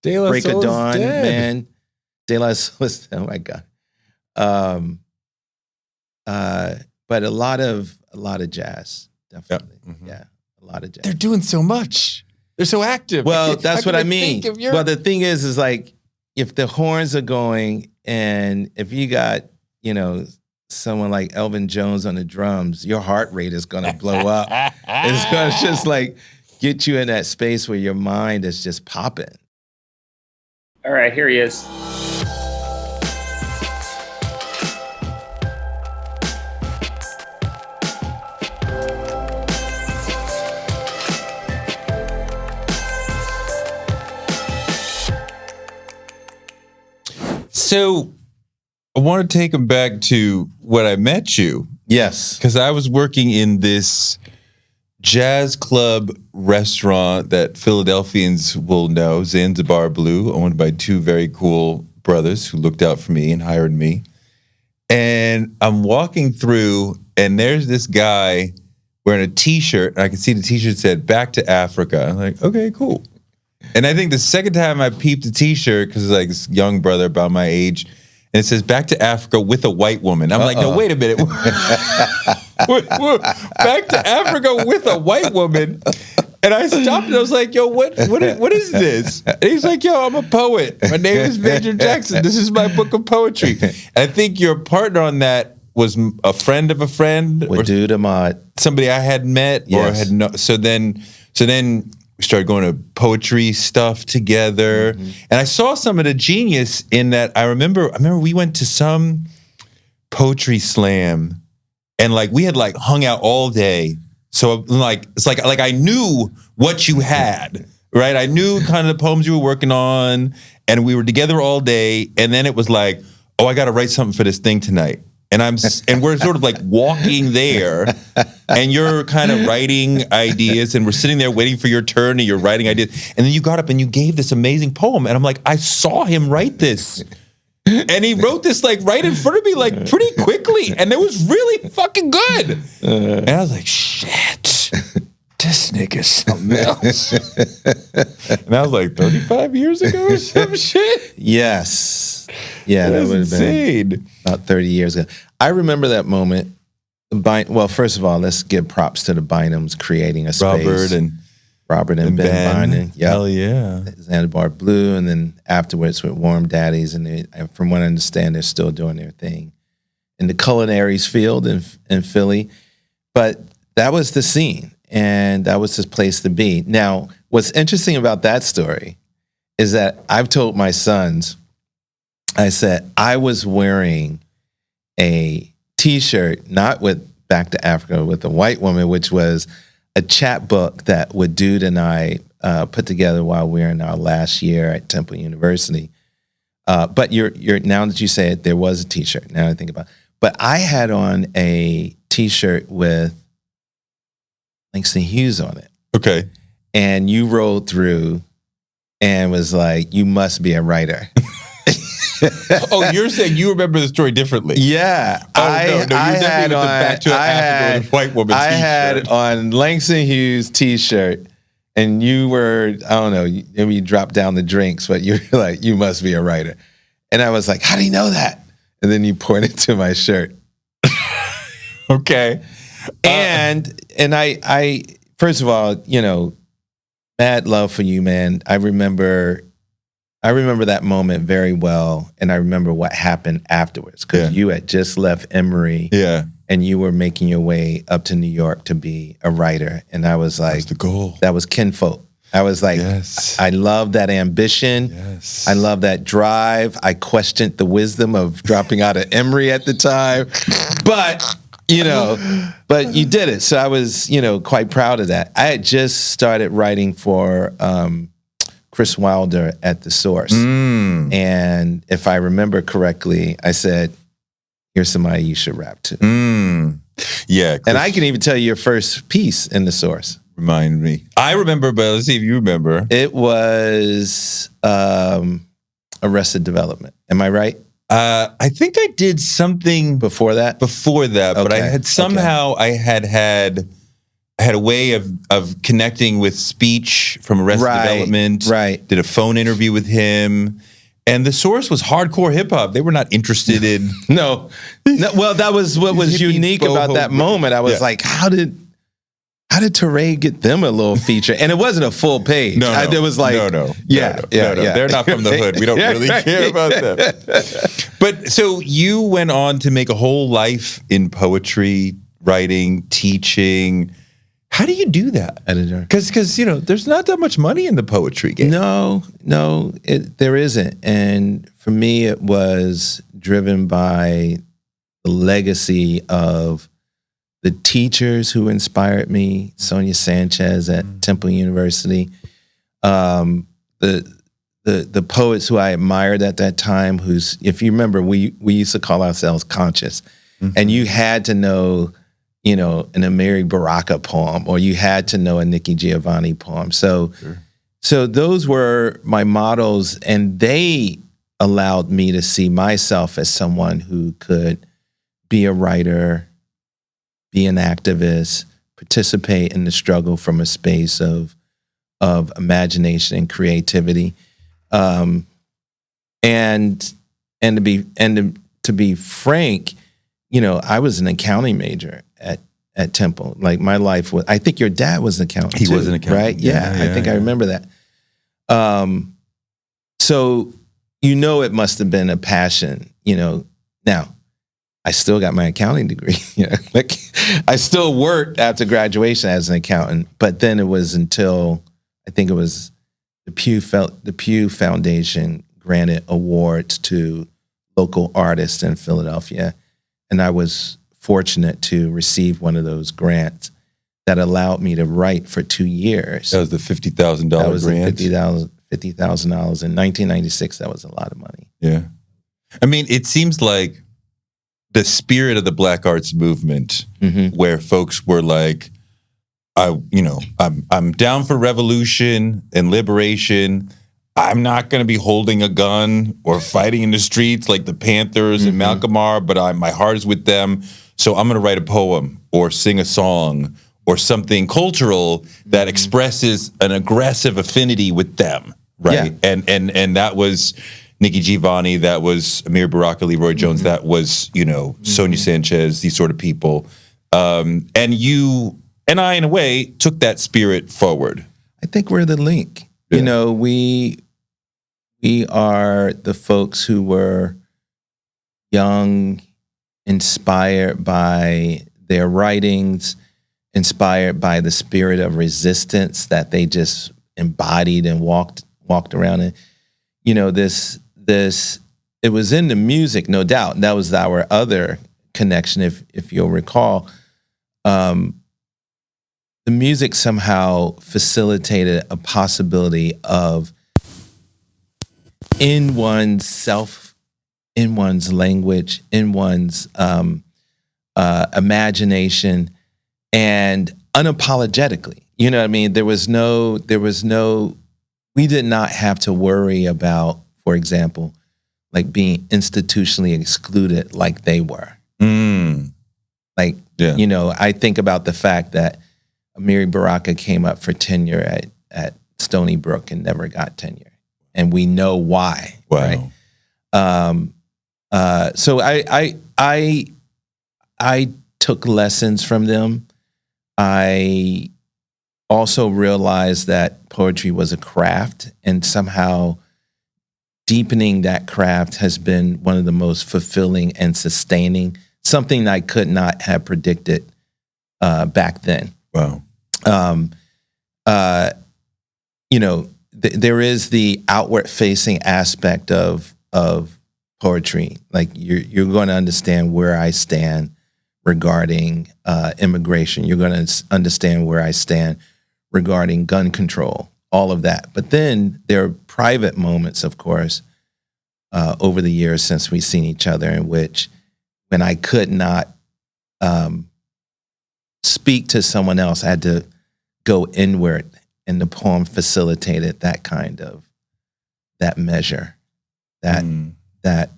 De La Break of Soul's Dawn, dead. man. De La Soul. Oh my God. But a lot of jazz, definitely. Yep. Mm-hmm. Yeah, a lot of jazz. They're doing so much. They're so active. Well, that's what I mean. Well, the thing is like if the horns are going and if you got, someone like Elvin Jones on the drums, your heart rate is going to blow up. It's going to just like get you in that space where your mind is just popping. All right, here he is. So I want to take him back to when I met you. Yes. Because I was working in this jazz club restaurant that Philadelphians will know, Zanzibar Blue, owned by two very cool brothers who looked out for me and hired me. And I'm walking through, and there's this guy wearing a T-shirt, and I can see the T-shirt said, "Back to Africa." I'm like, okay, cool. And I think the second time I peeped the T-shirt, because it's like this young brother about my age, and it says, "Back to Africa with a white woman." I'm like, no, wait a minute. Back to Africa with a white woman. And I stopped and I was like, yo, what is this? And he's like, yo, I'm a poet. My name is Major Jackson. This is my book of poetry. And I think your partner on that was a friend of a friend. Wadud Ahmad. Somebody I had met or had no. So then we started going to poetry stuff together. Mm-hmm. And I saw some of the genius in that. I remember we went to some poetry slam and like we had like hung out all day. So like it's like I knew what you had, right? I knew kind of the poems you were working on, and we were together all day. And then it was like, oh, I got to write something for this thing tonight. And we're sort of like walking there, and you're kind of writing ideas, and we're sitting there waiting for your turn, and you're writing ideas. And then you got up and you gave this amazing poem, and I'm like, I saw him write this. And he wrote this like right in front of me, like pretty quickly, and it was really fucking good. And I was like, shit, this nigga's something else. And I was like, 35 years ago or some shit? Yes. Yeah, that would have been about 30 years ago. I remember that moment. Well, first of all, let's give props to the Bynums creating a space. Robert and Ben Bynum. Yep. Hell yeah. Zanzibar Blue, and then afterwards with Warm Daddies. And from what I understand, they're still doing their thing in the culinaries field in Philly. But that was the scene, and that was the place to be. Now, what's interesting about that story is that I've told my sons, I said, I was wearing a T-shirt, not with Back to Africa, with a white woman, which was a chapbook that Wadud and I put together while we were in our last year at Temple University. But you're now that you say it, there was a T-shirt. Now I think about it. But I had on a T-shirt with Langston Hughes on it. Okay. And you rolled through and was like, you must be a writer. Oh, you're saying you remember the story differently? Yeah. Oh, you definitely went back to Africa with a white woman T-shirt. I had on Langston Hughes T-shirt, and you were, I don't know, maybe you dropped down the drinks, but you were like, you must be a writer. And I was like, how do you know that? And then you pointed to my shirt. Okay. And I first of all, mad love for you, man. I remember that moment very well, and I remember what happened afterwards, because you had just left Emory, and you were making your way up to New York to be a writer, and I was like, that was the goal. That was kinfolk. I was like, I love that ambition. Yes. I love that drive. I questioned the wisdom of dropping out of Emory at the time, but you did it. So I was, quite proud of that. I had just started writing for Chris Wilder at The Source. And if I remember correctly, I said, here's somebody you should rap to. Yeah. And I can even tell you your first piece in The Source. Remind me. I remember, but let's see if you remember. It was Arrested Development. Am I right? I think I did something before that. But I had somehow I had a way of connecting with speech from Arrested Development. Right. Did a phone interview with him. And the source was hardcore hip hop. They were not interested in no. Well, that was what was unique about that moment. I was like, how did Touré get them a little feature? And it wasn't a full page. No. It was like, no. They're not from the hood. We don't really care about them. But so you went on to make a whole life in poetry, writing, teaching. How do you do that? Editor. Because there's not that much money in the poetry game. No, there isn't. And for me, it was driven by the legacy of the teachers who inspired me. Sonia Sanchez at Temple University, the poets who I admired at that time. Who's, if you remember, we used to call ourselves conscious, and you had to know, an Amiri Baraka poem, or you had to know a Nikki Giovanni poem. So those were my models, and they allowed me to see myself as someone who could be a writer, be an activist, participate in the struggle from a space of imagination and creativity, and to be frank, I was an accounting major at Temple. Like, my life was, I think your dad was an accountant. He was an accountant, right? Yeah, I think I remember that. So it must have been a passion. Now, I still got my accounting degree. Like, I still worked after graduation as an accountant, but then it was until, I think it was the Pew Foundation granted awards to local artists in Philadelphia, and I was fortunate to receive one of those grants that allowed me to write for 2 years. That was the $50,000 grant. That was $50,000 in 1996. That was a lot of money. Yeah, I mean, it seems like the spirit of the Black Arts movement, where folks were like, I'm down for revolution and liberation. I'm not going to be holding a gun or fighting in the streets like the Panthers and Malcolm are, but my heart is with them. So I'm going to write a poem or sing a song or something cultural that expresses an aggressive affinity with them, right? Yeah. And that was Nikki Giovanni, that was Amir Baraka, Leroy Jones, that was, Sonia Sanchez, these sort of people. And you and I, in a way, took that spirit forward. I think we're the link. Yeah. We are the folks who were young, inspired by their writings, inspired by the spirit of resistance that they just embodied and walked around in. It was in the music, no doubt. That was our other connection, if you'll recall. The music somehow facilitated a possibility of, in one's self, in one's language, in one's imagination, and unapologetically. You know what I mean? We did not have to worry about, for example, like being institutionally excluded like they were. Like, I think about the fact that Amiri Baraka came up for tenure at Stony Brook and never got tenure. And we know why. Wow. Right? So I took lessons from them. I also realized that poetry was a craft, and somehow deepening that craft has been one of the most fulfilling and sustaining, something I could not have predicted back then. Wow. There is the outward-facing aspect of poetry. Like, you're going to understand where I stand regarding immigration. You're going to understand where I stand regarding gun control, all of that. But then there are private moments, of course, over the years since we've seen each other, in which, when I could not speak to someone else, I had to go inward, and the poem facilitated that that measure, that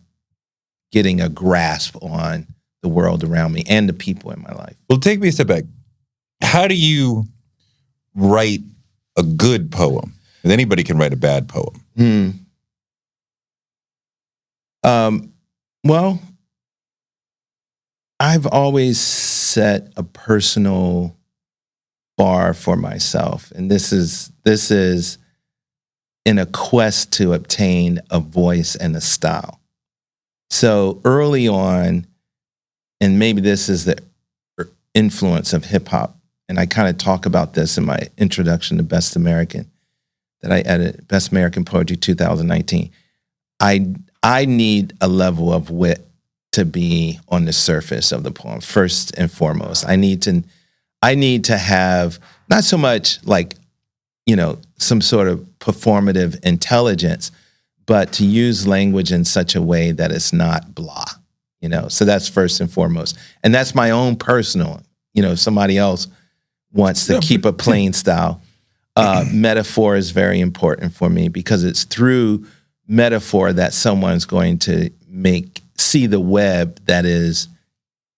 getting a grasp on the world around me and the people in my life. Well, take me a step back. how do you write a good poem? Because anybody can write a bad poem. Well, I've always set a personal bar for myself, and this is in a quest to obtain a voice and a style. So early on, and maybe this is the influence of hip hop, and I kind of talk about this in my introduction to Best American that I edited, Best American Poetry 2019. I need a level of wit to be on the surface of the poem, first and foremost. I need to have not so much like, some sort of performative intelligence, but to use language in such a way that it's not blah, So that's first and foremost. And that's my own personal, if somebody else wants to keep a plain style. Metaphor is very important for me because it's through metaphor that someone's going to see the web that is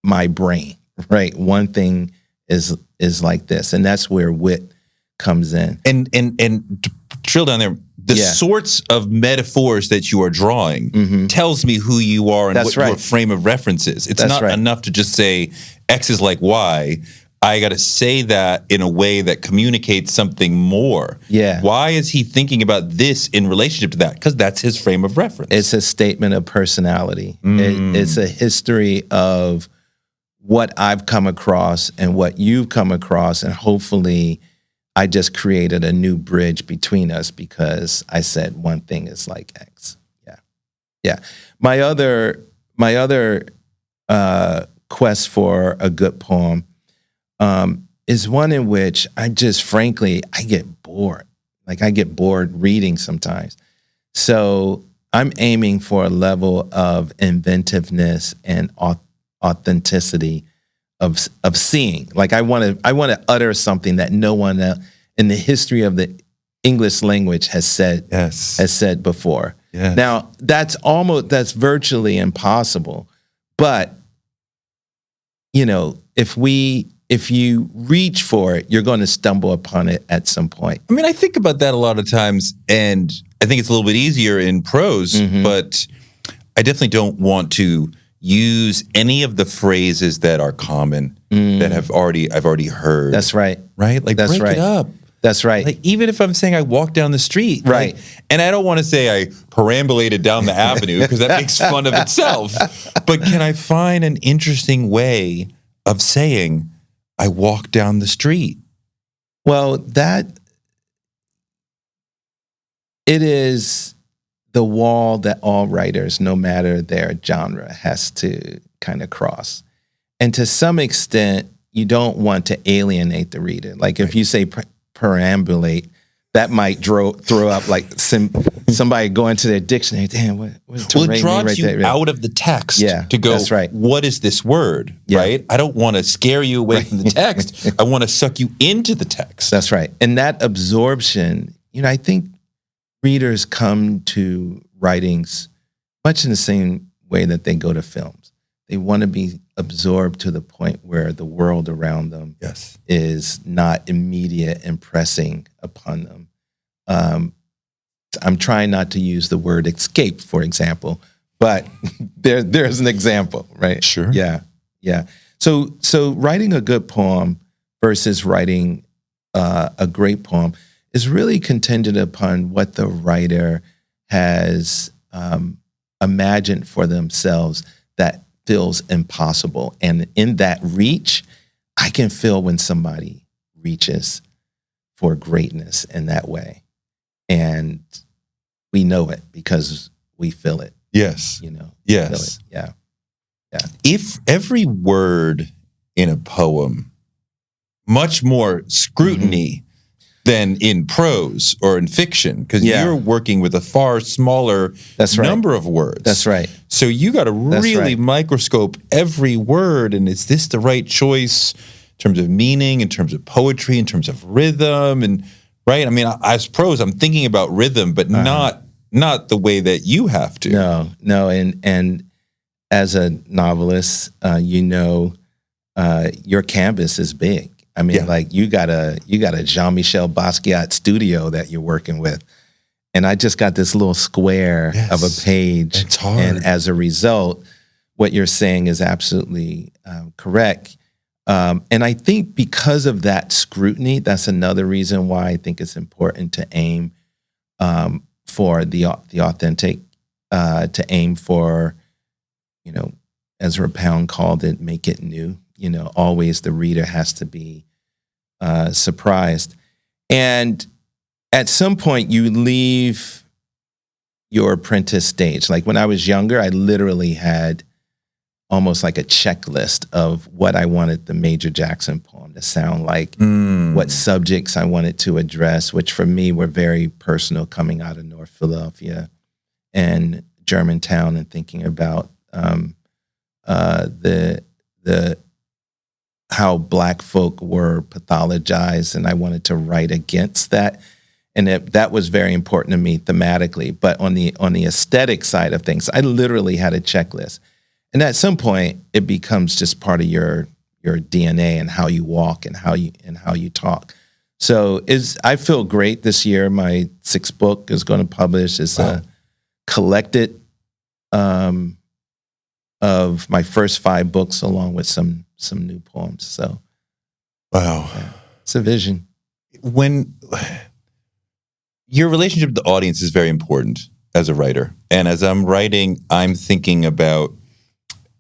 my brain, right? One thing is like this, and that's where wit comes in. And to drill down there, the sorts of metaphors that you are drawing tells me who you are and what your frame of reference is. It's not enough to just say X is like Y. I got to say that in a way that communicates something more. Yeah. Why is he thinking about this in relationship to that? Because that's his frame of reference. It's a statement of personality. It's a history of what I've come across and what you've come across, and hopefully I just created a new bridge between us because I said one thing is like X. Yeah. My other quest for a good poem is one in which I get bored. Like I get bored reading sometimes. So I'm aiming for a level of inventiveness and authenticity of seeing. Like I want to utter something that no one in the history of the English language has said before. Yes. Now that's virtually impossible. But if you reach for it, you're going to stumble upon it at some point. I mean, I think about that a lot of times, and I think it's a little bit easier in prose, but I definitely don't want to use any of the phrases that are common that I've already heard. That's right. Right? Like break it up. That's right. Like even if I'm saying I walked down the street, right? And I don't want to say I perambulated down the avenue because that makes fun of itself. But can I find an interesting way of saying I walked down the street? Well, it is the wall that all writers, no matter their genre, has to kind of cross. And to some extent, you don't want to alienate the reader. Like if you say perambulate, that might throw up like somebody going to their dictionary. Damn, what it draws you out of the text to go, that's right. What is this word, right? I don't want to scare you away from the text. I want to suck you into the text. That's right. And that absorption, I think readers come to writings much in the same way that they go to films. They want to be absorbed to the point where the world around them is not immediate impressing upon them. I'm trying not to use the word escape, for example, but there's an example, right? Sure. Yeah. So writing a good poem versus writing a great poem is really contingent upon what the writer has imagined for themselves that feels impossible. And in that reach, I can feel when somebody reaches for greatness in that way. And we know it because we feel it. Yes. Yes. Yeah. If every word in a poem, much more scrutiny than in prose or in fiction, because you're working with a far smaller number of words. That's right. So you got to really microscope every word, and is this the right choice in terms of meaning, in terms of poetry, in terms of rhythm, and right? I mean, as prose, I'm thinking about rhythm, but not the way that you have to. No, and as a novelist, your canvas is big. I mean, like you got a Jean-Michel Basquiat studio that you're working with. And I just got this little square of a page. It's hard. And as a result, what you're saying is absolutely correct. And I think because of that scrutiny, that's another reason why I think it's important to aim for the authentic, to aim for, Ezra Pound called it, make it new. Always the reader has to be surprised. And at some point, you leave your apprentice stage. Like when I was younger, I literally had almost like a checklist of what I wanted the Major Jackson poem to sound like, what subjects I wanted to address, which for me were very personal, coming out of North Philadelphia and Germantown, and thinking about the how Black folk were pathologized, and I wanted to write against that. And that was very important to me thematically. But on the aesthetic side of things, I literally had a checklist. And at some point, it becomes just part of your DNA and how you walk and how you talk. So I feel great this year. My 6th book is going to publish. It's a collected of my first 5 books, along with some new poems. So, it's a vision. When your relationship with the audience is very important as a writer, and as I'm writing, I'm thinking about: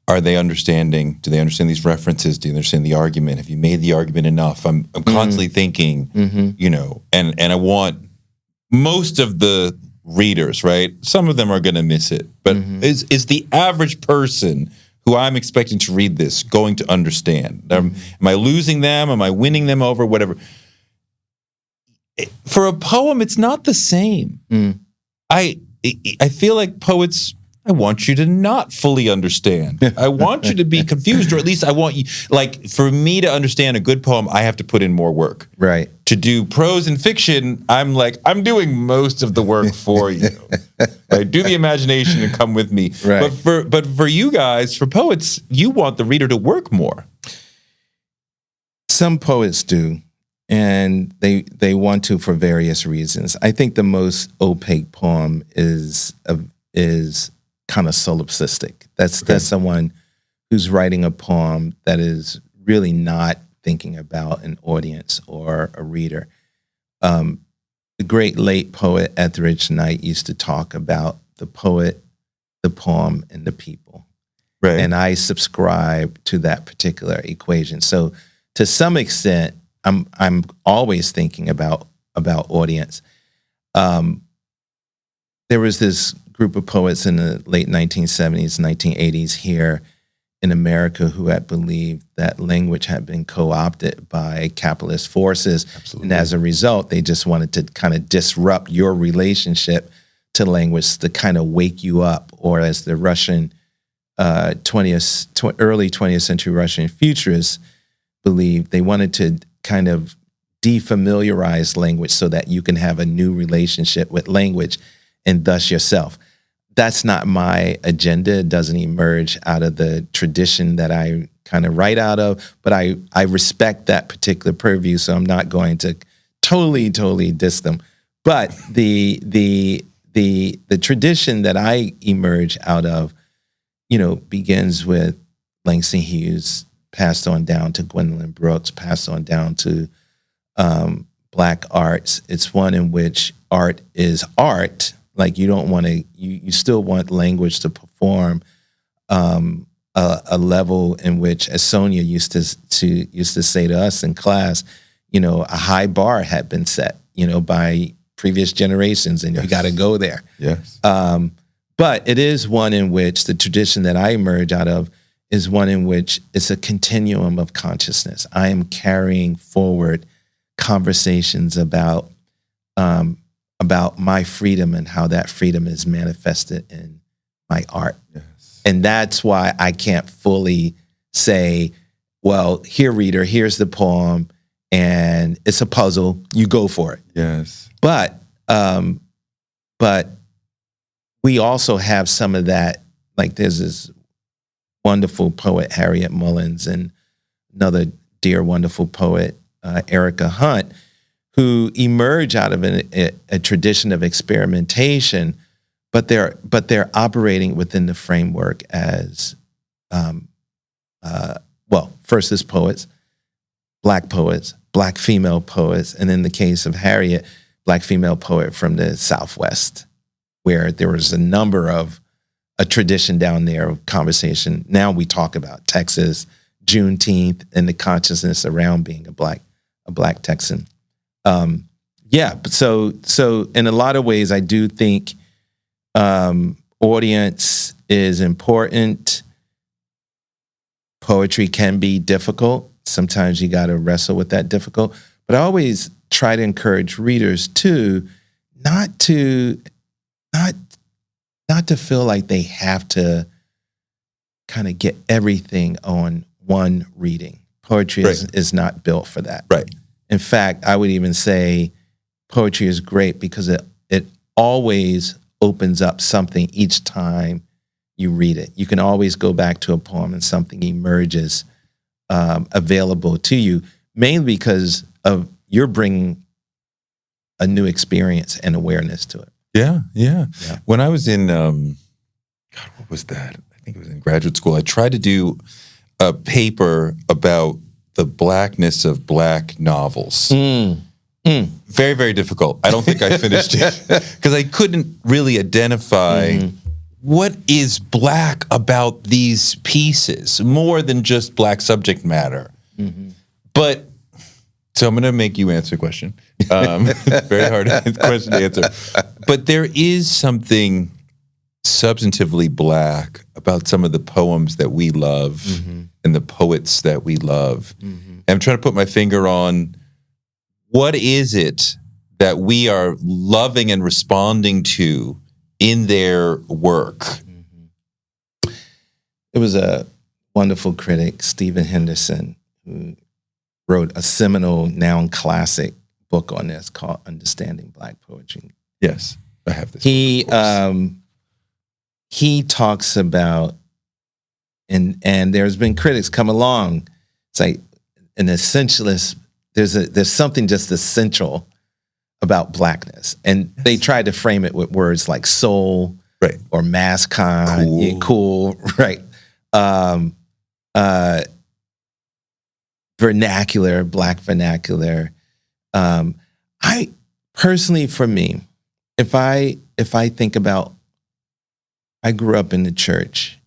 are they understanding? Do they understand these references? Do they understand the argument? Have you made the argument enough? I'm constantly thinking, and I want most of the readers, right? Some of them are going to miss it, but is the average person who I'm expecting to read this going to understand? Am I losing them? Am I winning them over? Whatever. For a poem, it's not the same. I feel like poets, I want you to not fully understand. I want you to be confused, or at least I want you, like, for me to understand a good poem, I have to put in more work. Right. To do prose and fiction, I'm doing most of the work for you. Right? Do the imagination and come with me. Right. But for you guys, for poets, you want the reader to work more. Some poets do, and they want to for various reasons. I think the most opaque poem is kind of solipsistic. That's someone who's writing a poem that is really not thinking about an audience or a reader. The great late poet Etheridge Knight used to talk about the poet, the poem, and the people. Right. And I subscribe to that particular equation. So to some extent, I'm always thinking about audience. There was this group of poets in the late 1970s, 1980s here in America who had believed that language had been co-opted by capitalist forces. Absolutely. And as a result, they just wanted to kind of disrupt your relationship to language, to kind of wake you up, or as the Russian early 20th century Russian futurists believed, they wanted to kind of defamiliarize language so that you can have a new relationship with language and thus yourself. That's not my agenda. It doesn't emerge out of the tradition that I kind of write out of, but I respect that particular purview, so I'm not going to totally diss them. But the tradition that I emerge out of, begins with Langston Hughes, passed on down to Gwendolyn Brooks, passed on down to Black arts. It's one in which art is art. Like you don't want to, you still want language to perform a level in which, as Sonia used to say to us in class, a high bar had been set, by previous generations, and you got to go there. Yes. But it is one in which the tradition that I emerge out of is one in which it's a continuum of consciousness. I am carrying forward conversations about my freedom and how that freedom is manifested in my art. Yes. And that's why I can't fully say, well, here, reader, here's the poem, and it's a puzzle, you go for it. Yes. But we also have some of that, like there's this wonderful poet, Harriet Mullins, and another dear, wonderful poet, Erica Hunt, who emerge out of a tradition of experimentation, but they're operating within the framework as, first as poets, Black female poets, and in the case of Harriet, Black female poet from the Southwest, where there was a tradition down there of conversation. Now we talk about Texas, Juneteenth, and the consciousness around being a black Texan. But so in a lot of ways, I do think audience is important. Poetry can be difficult. Sometimes you got to wrestle with that difficult. But I always try to encourage readers too, not to feel like they have to kind of get everything on one reading. Poetry is not built for that. Right. In fact, I would even say poetry is great because it always opens up something each time you read it. You can always go back to a poem and something emerges available to you, mainly because of you're bringing a new experience and awareness to it. Yeah. When I was in, what was that? I think it was in graduate school. I tried to do a paper about the blackness of Black novels. Very, very difficult. I don't think I finished it because I couldn't really identify what is Black about these pieces, more than just Black subject matter. But, so I'm going to make you answer the question. It's very hard question to answer. But there is something substantively Black about some of the poems that we love and the poets that we love. And I'm trying to put my finger on what is it that we are loving and responding to in their work. It was a wonderful critic, Stephen Henderson, who wrote a seminal, now classic book on this called Understanding Black Poetry. Yes, I have this. He talks about, and there's been critics come along. It's like an essentialist. There's something just essential about Blackness, and they tried to frame it with words like soul, right, or mascot, cool, right, vernacular, Black vernacular. I personally, for me, if I think about, I grew up in the church,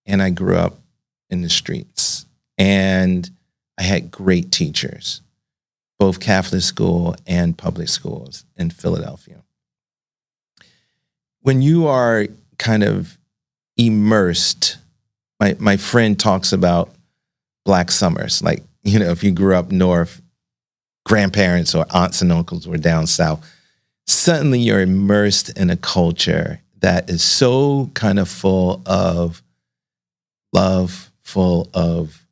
and I grew up in the streets, and I had great teachers, both Catholic school and public schools in Philadelphia. When you are kind of immersed, my friend talks about Black summers. Like, if you grew up north, grandparents or aunts and uncles were down south, suddenly you're immersed in a culture that is so kind of full of love, full of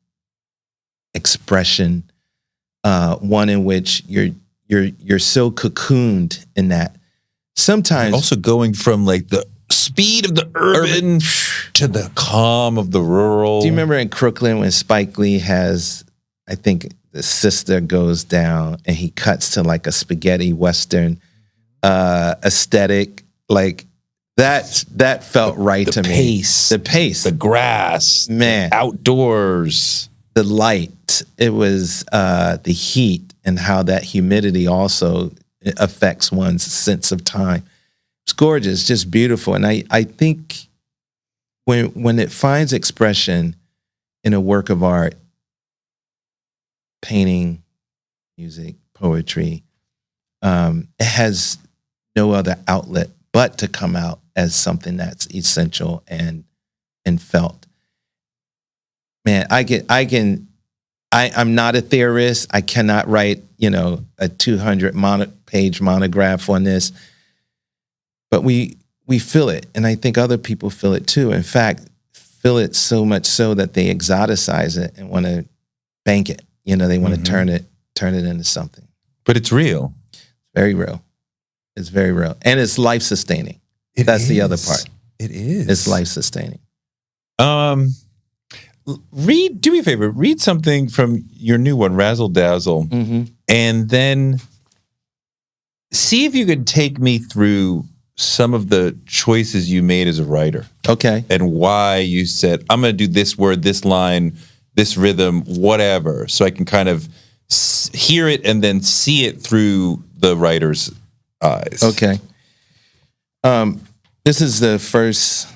expression, one in which you're so cocooned in that. Sometimes also going from like the speed of the urban to the calm of the rural. Do you remember in Crooklyn when Spike Lee has, I think the sister goes down and he cuts to like a spaghetti Western aesthetic, like that felt right to me. The pace, the grass, man, the outdoors, the light. It was the heat and how that humidity also affects one's sense of time. It's gorgeous, just beautiful. And I think when it finds expression in a work of art, painting, music, poetry, it has no other outlet but to come out as something that's essential and felt. Man, I'm not a theorist. I cannot write, a 200-page monograph on this, but we feel it, and I think other people feel it too. In fact, feel it so much so that they exoticize it and want to bank it. They want to turn it into something. But it's real. It's very real. It's very real, and it's life sustaining. That's the other part. It is. It's life sustaining. do me a favor, read something from your new one, Razzle Dazzle, and then see if you could take me through some of the choices you made as a writer. Okay. And why you said, I'm going to do this word, this line, this rhythm, whatever, so I can kind of hear it and then see it through the writer's eyes. Okay. This is the first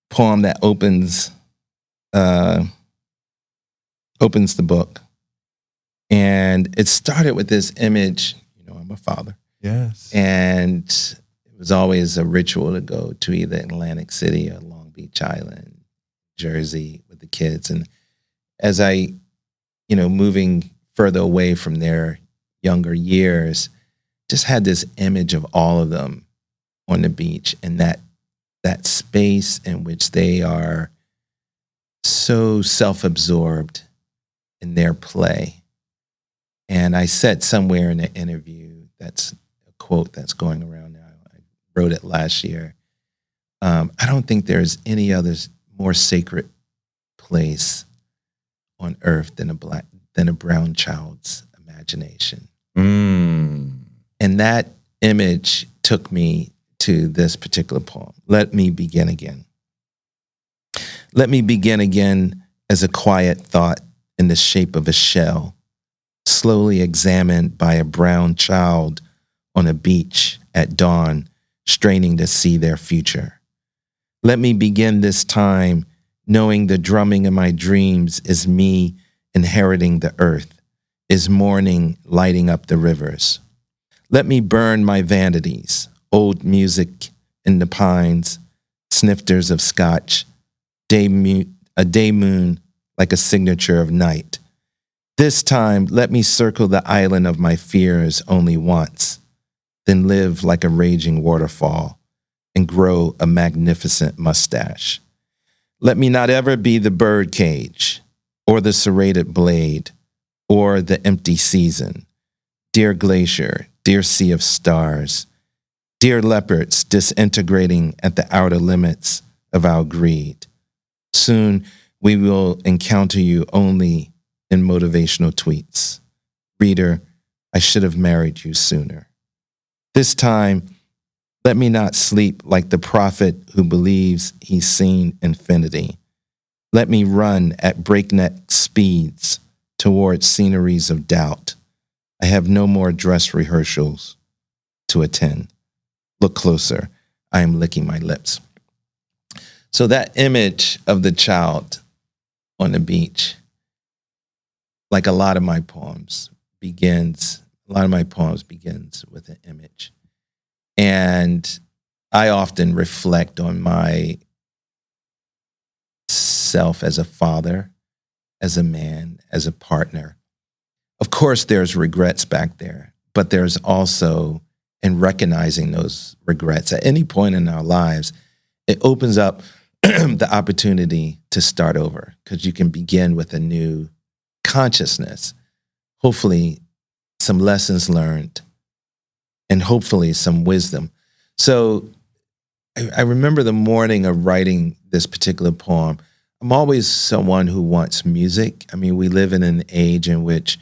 poem that opens the book. And it started with this image, I'm a father. Yes. And it was always a ritual to go to either Atlantic City or Long Beach Island, Jersey with the kids. And as I, moving further away from their younger years, just had this image of all of them on the beach and that space in which they are so self-absorbed in their play. And I said somewhere in an interview, that's a quote that's going around now, I wrote it last year, I don't think there's any other more sacred place on earth than a brown child's imagination. And that image took me to this particular poem. Let me begin again. Let me begin again as a quiet thought in the shape of a shell, slowly examined by a brown child on a beach at dawn, straining to see their future. Let me begin this time knowing the drumming of my dreams is me inheriting the earth, is morning lighting up the rivers. Let me burn my vanities, old music in the pines, snifters of scotch, a day moon like a signature of night. This time, let me circle the island of my fears only once, then live like a raging waterfall and grow a magnificent mustache. Let me not ever be the bird cage or the serrated blade or the empty season. Dear glacier, dear sea of stars, dear leopards disintegrating at the outer limits of our greed. Soon we will encounter you only in motivational tweets. Reader, I should have married you sooner. This time, let me not sleep like the prophet who believes he's seen infinity. Let me run at breakneck speeds towards sceneries of doubt. I have no more dress rehearsals to attend. Look closer. I am licking my lips. So that image of the child on the beach, like a lot of my poems begins with an image. And I often reflect on my self as a father, as a man, as a partner. Of course, there's regrets back there, but there's also, in recognizing those regrets at any point in our lives, it opens up the opportunity to start over, because you can begin with a new consciousness, hopefully some lessons learned, and hopefully some wisdom. So I remember the morning of writing this particular poem. I'm always someone who wants music. I mean, we live in an age in which,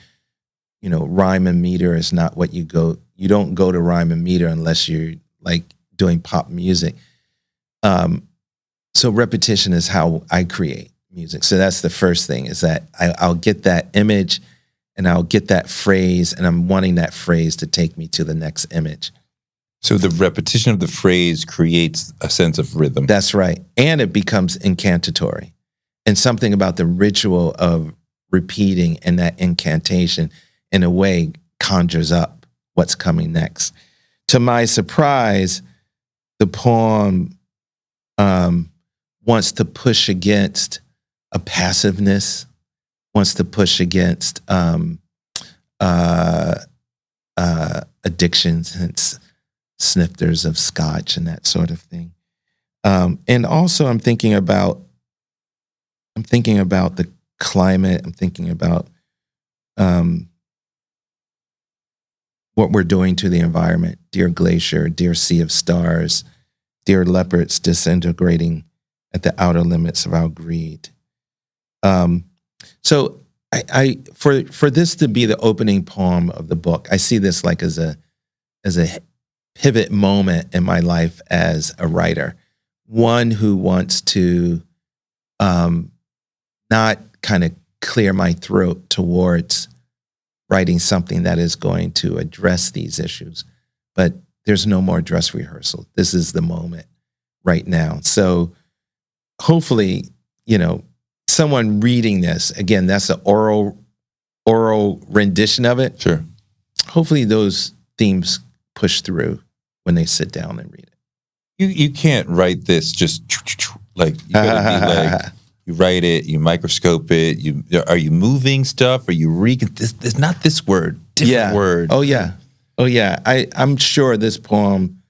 rhyme and meter is not what you don't go to rhyme and meter unless you're like doing pop music. So repetition is how I create music. So that's the first thing, is that I'll get that image and I'll get that phrase, and I'm wanting that phrase to take me to the next image. So the repetition of the phrase creates a sense of rhythm. That's right. And it becomes incantatory. And something about the ritual of repeating and that incantation, in a way, conjures up what's coming next. To my surprise, the poem wants to push against a passiveness, wants to push against addictions and snifters of scotch and that sort of thing. And also I'm thinking about the climate. I'm thinking about what we're doing to the environment. Dear glacier, dear sea of stars, dear leopards disintegrating at the outer limits of our greed. So I for this to be the opening poem of the book, I see this like as a pivot moment in my life as a writer, one who wants to not kind of clear my throat towards writing something that is going to address these issues, but there's no more dress rehearsal. This is the moment right now. So hopefully, someone reading this, again, that's an oral rendition of it. Sure. Hopefully those themes push through when they sit down and read it. You can't write this just like, you gotta be like, you write it, you microscope it, are you moving stuff? Are you there's not this word, different word. Oh yeah. I'm sure this poem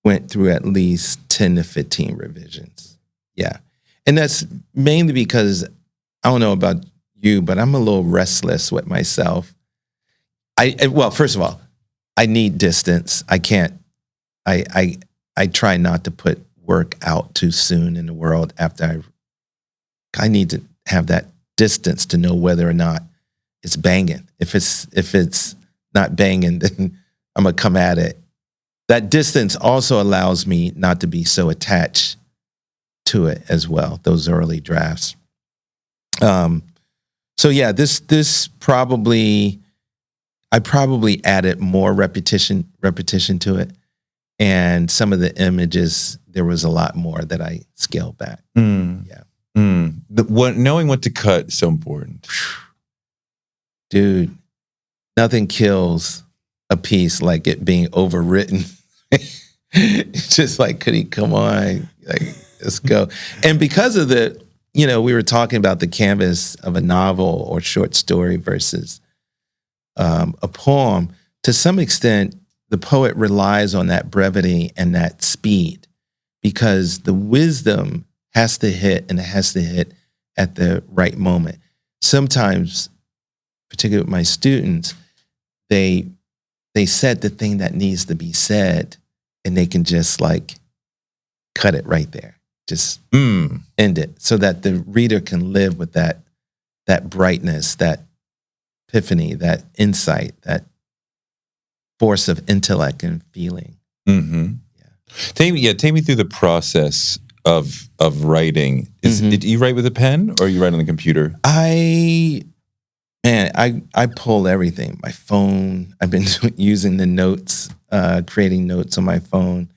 went through at least 10 to 15 revisions. Yeah. And that's mainly because, I don't know about you, but I'm a little restless with myself. Well, first of all, I need distance. I can't, I try not to put work out too soon in the world after I need to have that distance to know whether or not it's banging. If it's not banging, then I'm gonna come at it. That distance also allows me not to be so attached to it as well, those early drafts. So yeah, this probably, I probably added more repetition to it. And some of the images, there was a lot more that I scaled back. Yeah. Knowing what to cut is so important. Dude, nothing kills a piece like it being overwritten. It's just like, could he come on? Like, let's go. And because of we were talking about the canvas of a novel or short story versus a poem. To some extent, the poet relies on that brevity and that speed because the wisdom has to hit, and it has to hit at the right moment. Sometimes, particularly with my students, they said the thing that needs to be said, and they can just like cut it right there, just end it, so that the reader can live with that brightness, that epiphany, that insight, that force of intellect and feeling. Mm-hmm. Yeah. Take me through the process of writing. Did you write with a pen or you write on the computer? I pull everything. My phone. I've been using the notes, creating notes on my phone.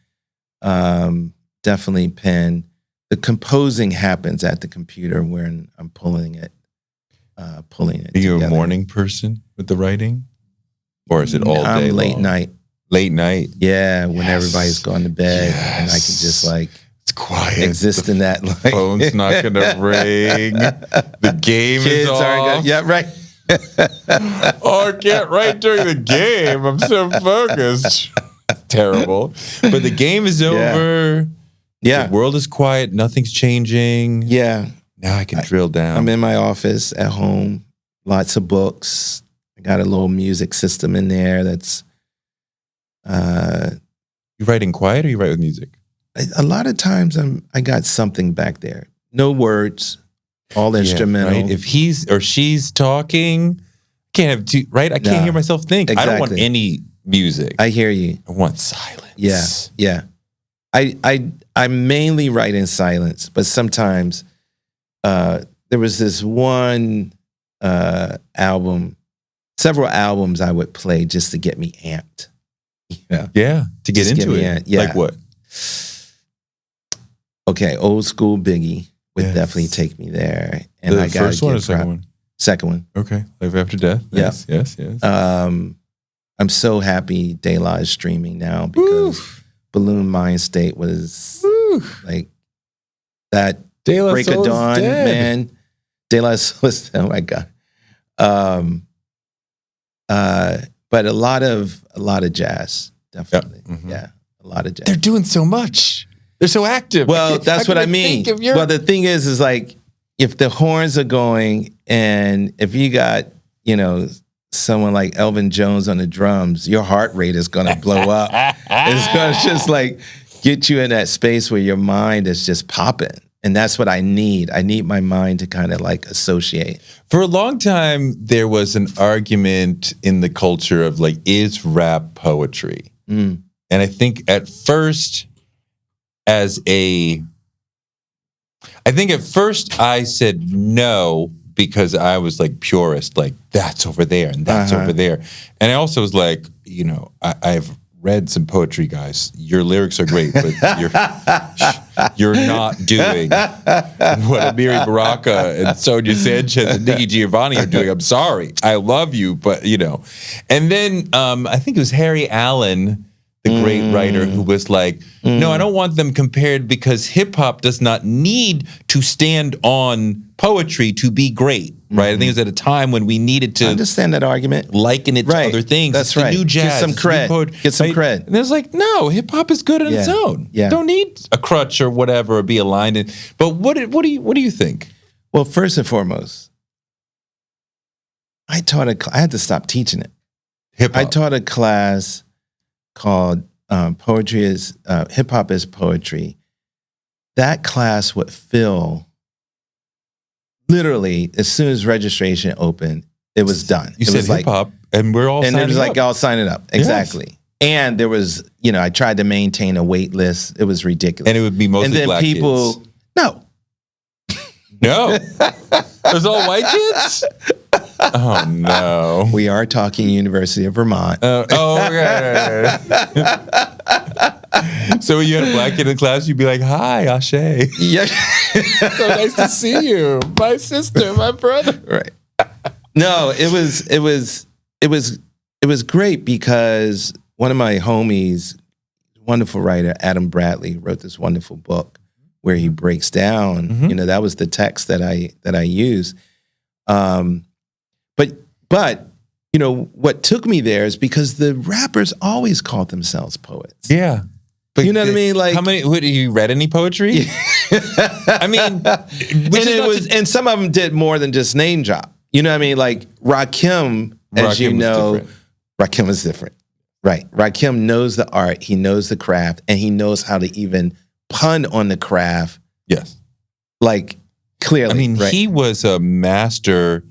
Definitely pen. The composing happens at the computer when I'm pulling it. Are you together. A morning person with the writing, or is it all day? I'm late night. Late night. Yeah, when everybody's gone to bed, and I can just like. It's quiet. Exist in that life. Phone's not gonna ring. The game Kids is off. Aren't yeah, right. I can't write during the game. I'm so focused. Terrible. But the game is over. Yeah. The world is quiet. Nothing's changing. Yeah. Now I can drill down. I'm in my office at home. Lots of books. I got a little music system in there that's. You writing quiet or you write with music? A lot of times I got something back there. No words, all instrumental. Right? If he's or she's talking, can't have two, right? I can't hear myself think. Exactly. I don't want any music. I hear you. I want silence. Yeah. I mainly write in silence, but sometimes there was this one album, several albums I would play just to get me amped. Yeah, to get into it. Yeah. Like what? Okay, old school Biggie would definitely take me there. And I got first one or second one? Second one. Okay, Life After Death. Yes. I'm so happy De La is streaming now because Balloon Mind State was like that. De La Break of Dawn, man. De La Soul is oh my god. But a lot of jazz, definitely. Yeah, a lot of jazz. They're doing so much. They're so active. Well, that's what I mean. Well, the thing is like if the horns are going and if you got, someone like Elvin Jones on the drums, your heart rate is going to blow up. It's going to just like get you in that space where your mind is just popping. And that's what I need. I need my mind to kind of like associate. For a long time, there was an argument in the culture of like, is rap poetry? And I think at first, I said no, because I was like purist, like that's over there and that's over there. And I also was like, you know, I've read some poetry, guys. Your lyrics are great, but you're not doing what Amiri Baraka and Sonia Sanchez and Nikki Giovanni are doing. I'm sorry. I love you, but you know. And then I think it was Harry Allen, the great writer, who was like, no, I don't want them compared because hip hop does not need to stand on poetry to be great, right? I think it was at a time when we needed to understand that argument, liken it to other things. That's it's the new jazz. Get some cred. Get some cred. And it's like, no, hip hop is good on its own. Yeah. Don't need a crutch or whatever or be aligned in. But what do you think? Well, first and foremost, I had to stop teaching it. Hip hop. I taught a class called Hip Hop is Poetry. That class would fill literally as soon as registration opened, it was done. You said hip hop, and we're all signing up. And it was like, y'all signing up. Exactly. Yes. And there was, you know, I tried to maintain a wait list. It was ridiculous. And it would be mostly black kids. No. It was all white kids? Oh, no. We are talking University of Vermont. Okay. So when you had a black kid in class, you'd be like, hi, Ashe. Yeah. So nice to see you. My sister, my brother. Right. No, it was great because one of my homies, wonderful writer, Adam Bradley, wrote this wonderful book where he breaks down, you know, that was the text that I used. But you know, what took me there is because the rappers always called themselves poets. Yeah. But you know what I mean? Like, you read any poetry? I mean, and some of them did more than just name drop. You know what I mean? Like Rakim, as you know, Rakim is different. Right. Rakim knows the art, he knows the craft, and he knows how to even pun on the craft. Yes. Like, clearly. I mean, he was a master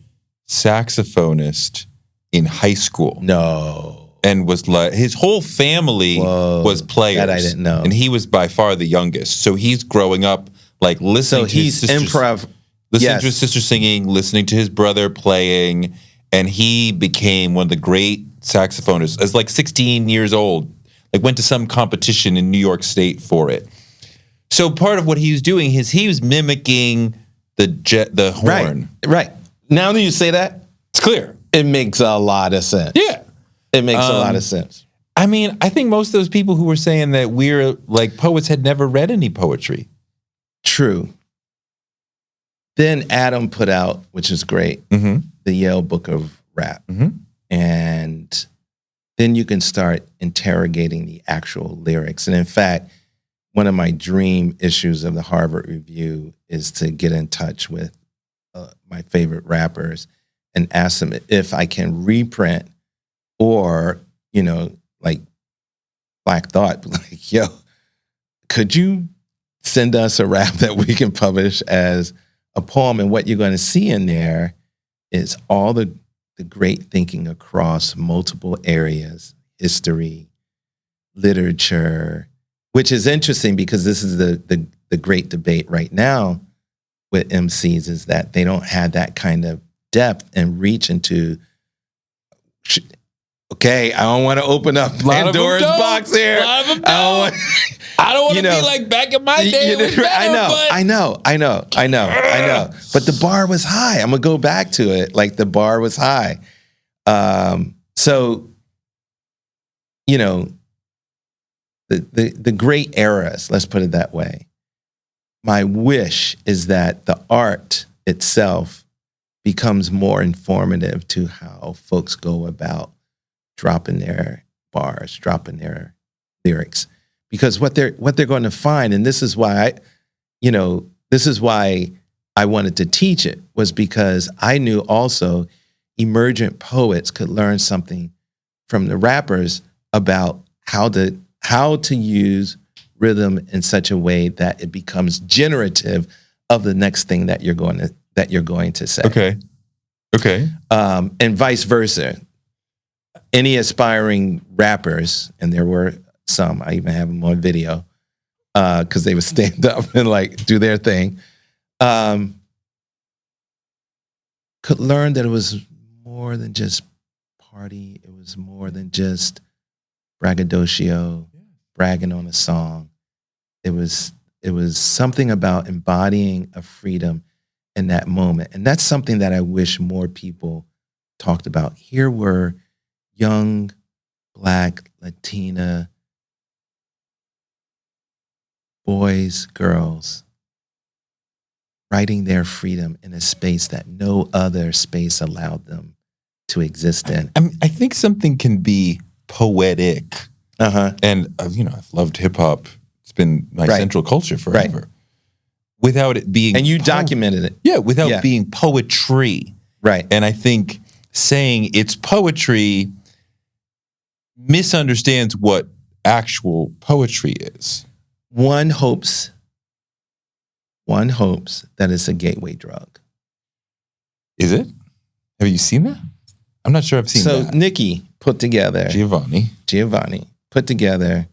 saxophonist in high school. No. And was like, his whole family was players. That I didn't know. And he was by far the youngest. So he's growing up like listening to his sisters. Listening to his sister singing, listening to his brother playing, and he became one of the great saxophonists as like 16 years old. Like went to some competition in New York State for it. So part of what he was doing is he was mimicking the horn. Right. Now that you say that, it's clear. It makes a lot of sense. Yeah. It makes a lot of sense. I mean, I think most of those people who were saying that we're like poets had never read any poetry. True. Then Adam put out, which is great, the Yale Book of Rap. And then you can start interrogating the actual lyrics. And in fact, one of my dream issues of the Harvard Review is to get in touch with my favorite rappers and ask them if I can reprint or, you know, like Black Thought, like, yo, could you send us a rap that we can publish as a poem? And what you're going to see in there is all the great thinking across multiple areas, history, literature, which is interesting because this is the great debate right now with MCs is that they don't have that kind of depth and reach into, okay, I don't want to open up Pandora's box here. I don't want to be like back in my day. I know. But the bar was high. I'm going to go back to it. Like the bar was high. So, you know, the great eras, let's put it that way. My wish is that the art itself becomes more informative to how folks go about dropping their bars, dropping their lyrics. Because what they're going to find, and this is why I wanted to teach it, was because I knew also emergent poets could learn something from the rappers about how to use rhythm in such a way that it becomes generative of the next thing that you're going to say. Okay. And vice versa. Any aspiring rappers, and there were some, I even have them on video, because they would stand up and like do their thing, could learn that it was more than just party. It was more than just braggadocio, bragging on a song. It was something about embodying a freedom in that moment. And that's something that I wish more people talked about. Here were young, Black, Latina boys, girls, writing their freedom in a space that no other space allowed them to exist in. I think something can be poetic. And, I've loved hip hop. It's been my central culture forever. Right. Without it being... And you documented it. Yeah, without being poetry. Right. And I think saying it's poetry misunderstands what actual poetry is. One hopes that it's a gateway drug. Is it? Have you seen that? I'm not sure I've seen that. So Nikki put together... Giovanni put together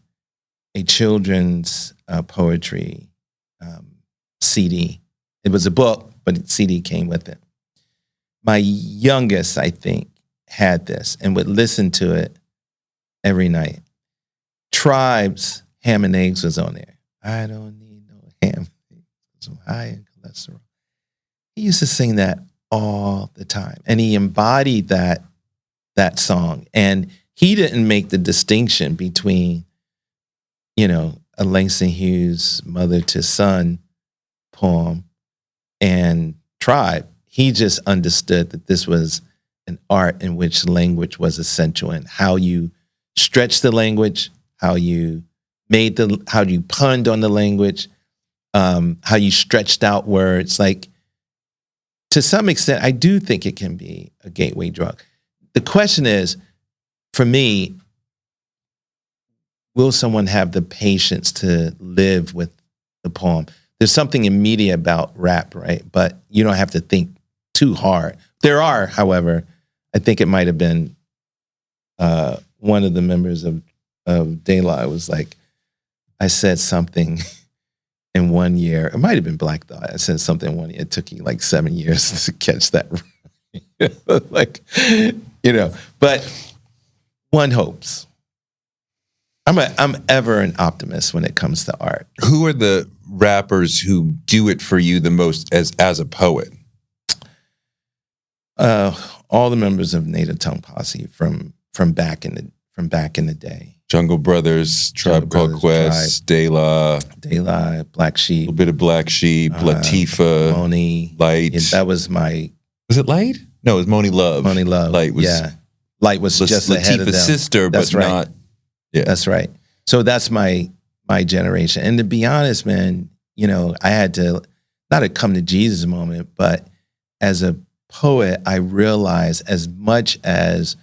a children's poetry CD. It was a book, but the CD came with it. My youngest, I think, had this and would listen to it every night. Tribe's Ham and Eggs was on there. I don't need no ham. Some high in cholesterol. He used to sing that all the time. And he embodied that song. And he didn't make the distinction between, a Langston Hughes mother to son poem and Tribe. He just understood that this was an art in which language was essential, and how you stretched the language, how you punned on the language, how you stretched out words. Like, to some extent, I do think it can be a gateway drug. The question is, for me, will someone have the patience to live with the poem? There's something immediate about rap, right? But you don't have to think too hard. There are, however, I think it might have been one of the members of De La was like, I said something in 1 year. It might have been Black Thought. I said something 1 year. It took you like 7 years to catch that. But one hopes. I'm ever an optimist when it comes to art. Who are the rappers who do it for you the most as a poet? All the members of Native Tongue Posse from back in the day. Jungle Brothers, Tribe Called Quest, De La, Black Sheep, a little bit of Black Sheep, Latifah, Moni, Light. Yeah, that was my. Was it Light? No, it was Moni Love. Moni Love. Light was. Yeah, Light was just ahead of them. Latifah's sister, that's but right. not. Yeah, that's right. So that's my generation. And to be honest, man, I had to not a come to Jesus moment, but as a poet, I realized as much as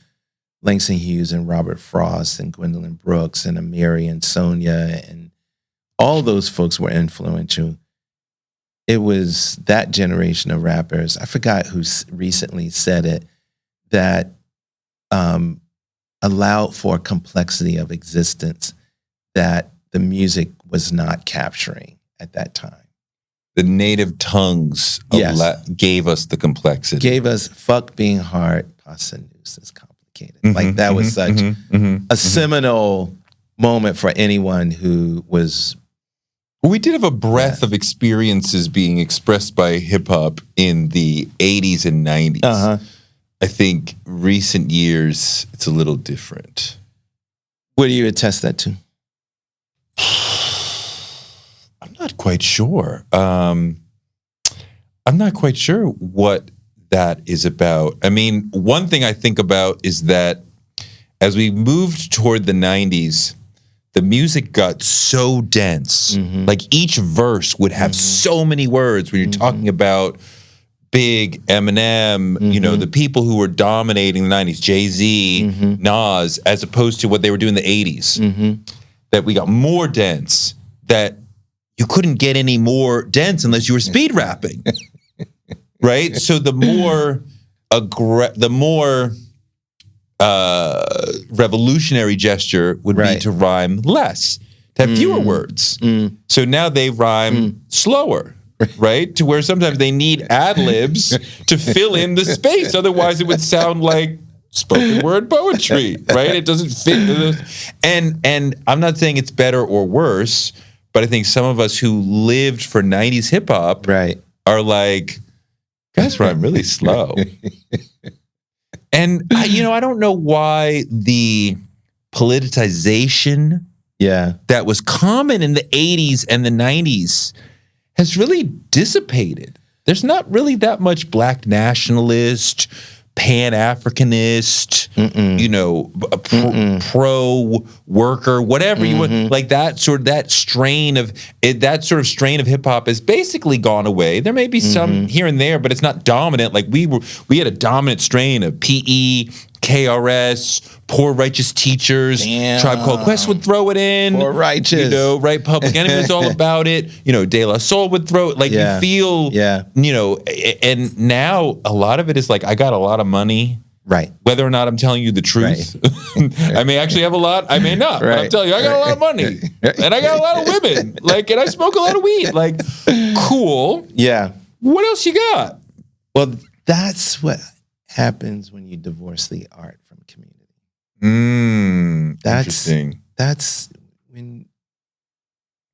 Langston Hughes and Robert Frost and Gwendolyn Brooks and Amiri and Sonia and all those folks were influential. It was that generation of rappers. I forgot who recently said it, that allowed for complexity of existence that the music was not capturing at that time. The native tongues gave us the complexity. Gave us fuck being hard, pasa noose is complicated. Like that was such a seminal moment for anyone who was... We did have a breadth of experiences being expressed by hip hop in the 80s and 90s. I think recent years, it's a little different. What do you attest that to? I'm not quite sure. I'm not quite sure what that is about. I mean, one thing I think about is that as we moved toward the 90s, the music got so dense. Like each verse would have so many words when you're talking about Big, Eminem, the people who were dominating the 90s, Jay-Z, Nas, as opposed to what they were doing in the 80s. That we got more dense, that you couldn't get any more dense unless you were speed rapping, right? So the more revolutionary gesture would be to rhyme less, to have fewer words. So now they rhyme slower, right? To where sometimes they need ad-libs to fill in the space. Otherwise, it would sound like spoken word poetry, right? It doesn't fit. And I'm not saying it's better or worse, but I think some of us who lived for 90s hip hop are like, guys rhyme really slow. And I don't know why the politicization that was common in the 80s and the 90s has really dissipated. There's not really that much Black nationalist, Pan-Africanist, pro-worker, whatever you want, like that sort of strain of hip hop has basically gone away. There may be some here and there, but it's not dominant. Like we had a dominant strain of PE, KRS, Poor Righteous Teachers, Tribe Called Quest would throw it in. Poor Righteous. Right? Public Enemy was all about it. De La Soul would throw it. Like you feel, and now a lot of it is like, I got a lot of money. Right. Whether or not I'm telling you the truth. Right. I may actually have a lot, I may not. But I'm telling you, I got a lot of money. And I got a lot of women. Like, and I smoke a lot of weed. Like, cool. Yeah. What else you got? Well, that's what happens when you divorce the art from community. Interesting. That's when.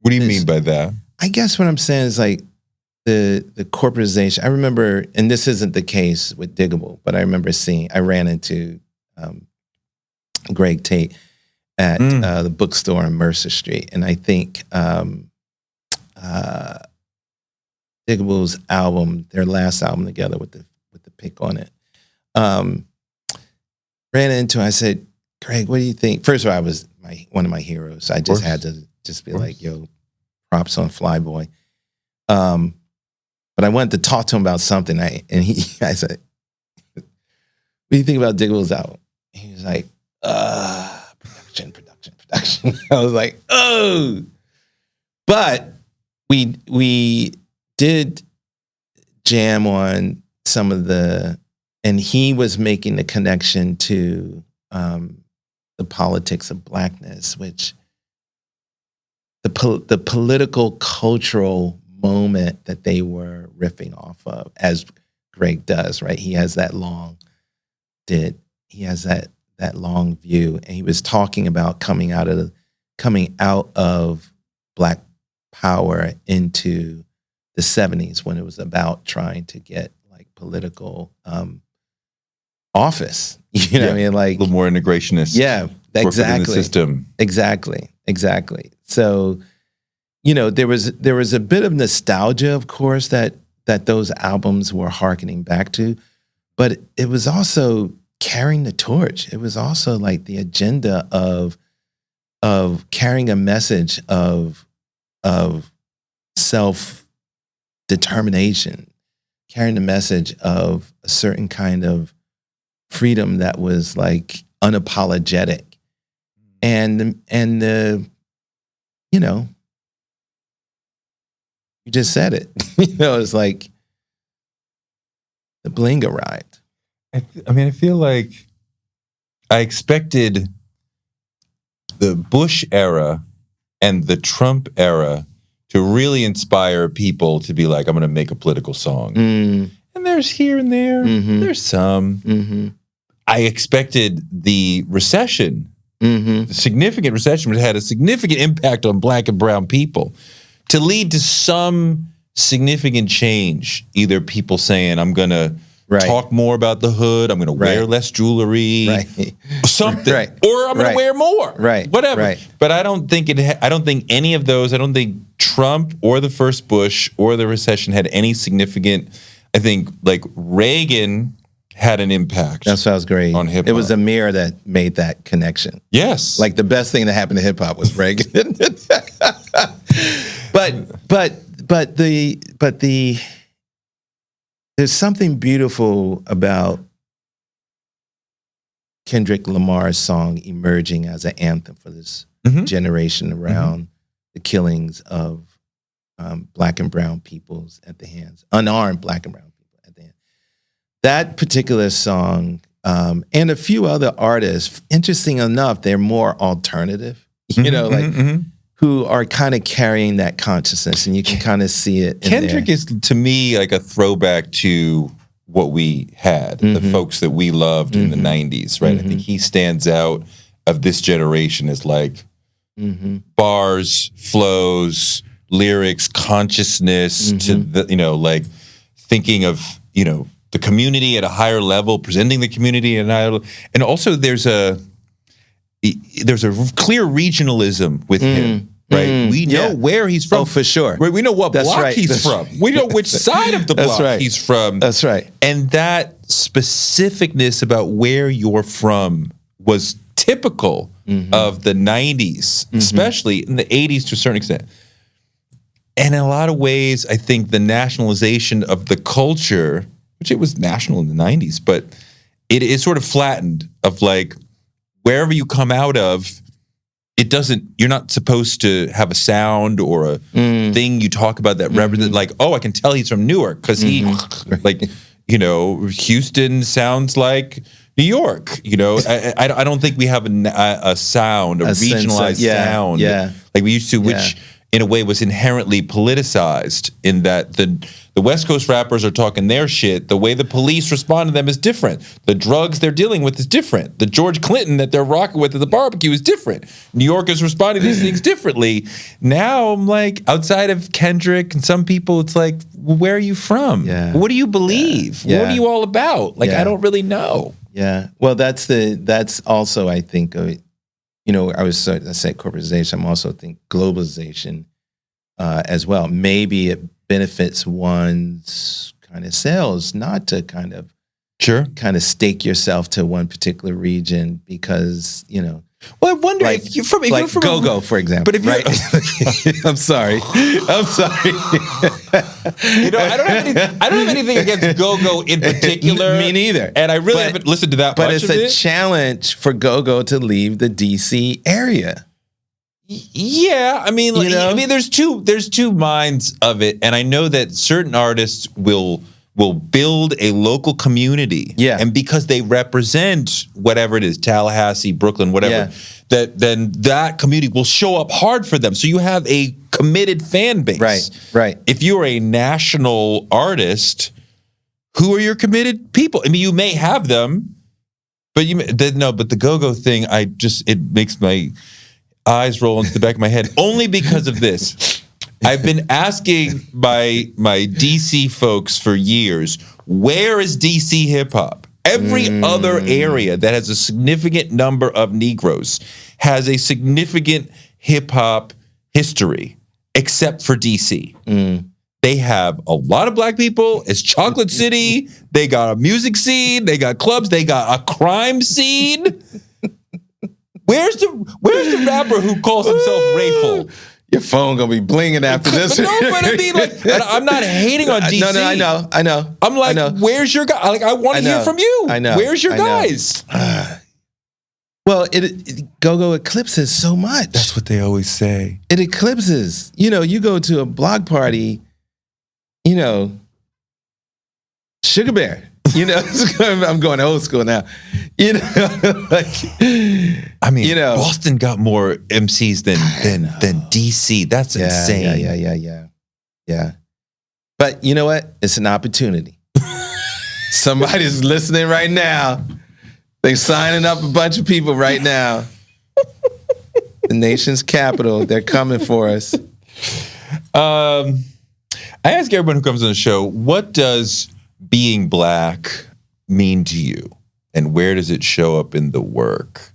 What do you mean by that? I guess what I'm saying is like the corporatization. I remember, and this isn't the case with Diggable, but I remember I ran into Greg Tate at the bookstore on Mercer Street, and I think Diggable's album, their last album together with the pick on it. Ran into, I said, Greg, what do you think? First of all, I was one of my heroes. I just had to just be like, yo, props on Flyboy. But I wanted to talk to him about something. I said, what do you think about Diggable's album? He was like, production. I was like, oh. But we did jam on some of and he was making the connection to the politics of Blackness, which the political cultural moment that they were riffing off of, as Greg does, right? He has that long view, and he was talking about coming out of Black power into the 70s when it was about trying to get like political office. You know what I mean? Like a little more integrationist. Yeah, exactly. The system. Exactly. So, there was a bit of nostalgia, of course, that those albums were hearkening back to, but it was also carrying the torch. It was also like the agenda of carrying a message of self-determination, carrying the message of a certain kind of freedom that was like unapologetic. And you just said it. It's like the bling arrived. I feel like I expected the Bush era and the Trump era to really inspire people to be like, I'm going to make a political song. And there's here and there. There's some. I expected the recession, the significant recession, which had a significant impact on Black and brown people, to lead to some significant change. Either people saying, I'm going to talk more about the hood, I'm going to wear less jewelry, something, or I'm going to wear more, whatever. But I don't think any of those. I don't think Trump or the first Bush or the recession had any significant. I think like Reagan had an impact. That sounds great. On hip hop. It was Amir that made that connection. Yes, like the best thing that happened to hip hop was Reagan. But there's something beautiful about Kendrick Lamar's song emerging as an anthem for this generation around the killings of Black and brown peoples at the hands, unarmed Black and brown people at the hand. That particular song, and a few other artists, interesting enough, they're more alternative, who are kind of carrying that consciousness, and you can kind of see it. Kendrick is, to me, like a throwback to what we had, the folks that we loved in the 90s, right? I think he stands out of this generation as like bars, flows, lyrics, consciousness, to the, like thinking of, the community at a higher level, presenting the community at a higher level. And also there's a clear regionalism with him. Right, we know where he's from. Oh, for sure. We know what block he's from. We know which side of the block he's from. That's right. And that specificness about where you're from was typical of the 90s, especially in the 80s to a certain extent. And in a lot of ways, I think the nationalization of the culture, which it was national in the 90s, but it is sort of flattened of like, wherever you come out of, you're not supposed to have a sound or a thing you talk about that represents, like, oh, I can tell he's from Newark because he, like, Houston sounds like New York. I don't think we have a sound, a regionalized sound like we used to, which in a way was inherently politicized in that the West Coast rappers are talking their shit. The way the police respond to them is different. The drugs they're dealing with is different. The George Clinton that they're rocking with at the barbecue is different. New York is responding to these things differently. Now I'm like, outside of Kendrick and some people, it's like, well, where are you from? Yeah. What do you believe? What are you all about? Like, I don't really know. Yeah. Well, that's also, I think, I said corporatization. I'm also think globalization as well. Maybe it benefits one's kind of sales not to kind of stake yourself to one particular region because, Well, I wonder if you're from Go-Go, for example. But if you're, I'm sorry. I don't have anything against Go-Go in particular. Me neither. And I really haven't listened to that much of it. But it's a challenge for Go-Go to leave the DC area. Yeah, I mean, there's two minds of it, and I know that certain artists will build a local community, and because they represent whatever it is, Tallahassee, Brooklyn, whatever, then that community will show up hard for them. So you have a committed fan base, right. If If you're a national artist, who are your committed people? I mean, you may have them, but but the Go-Go thing, it makes my eyes roll into the back of my head only because of this. I've been asking my DC folks for years, where is DC hip hop? Every other area that has a significant number of Negroes has a significant hip hop history, except for DC. They have a lot of Black people. It's Chocolate City. They got a music scene. They got clubs. They got a crime scene. Where's the rapper who calls himself Rayful? Your phone gonna be blinging after this. No, but I mean, like, I'm not hating on DC. No, I know. I'm like, where's your guy? Like, I want to hear from you. I know. Where's your guys? Well, Go-Go eclipses so much. That's what they always say. It eclipses. You go to a block party, Sugar Bear. I'm going old school now. Boston got more MCs than DC. That's insane. Yeah. But you know what? It's an opportunity. Somebody's listening right now. They're signing up a bunch of people right now. The nation's capital. They're coming for us. I ask everyone who comes on the show, what does being Black mean to you, and where does it show up in the work?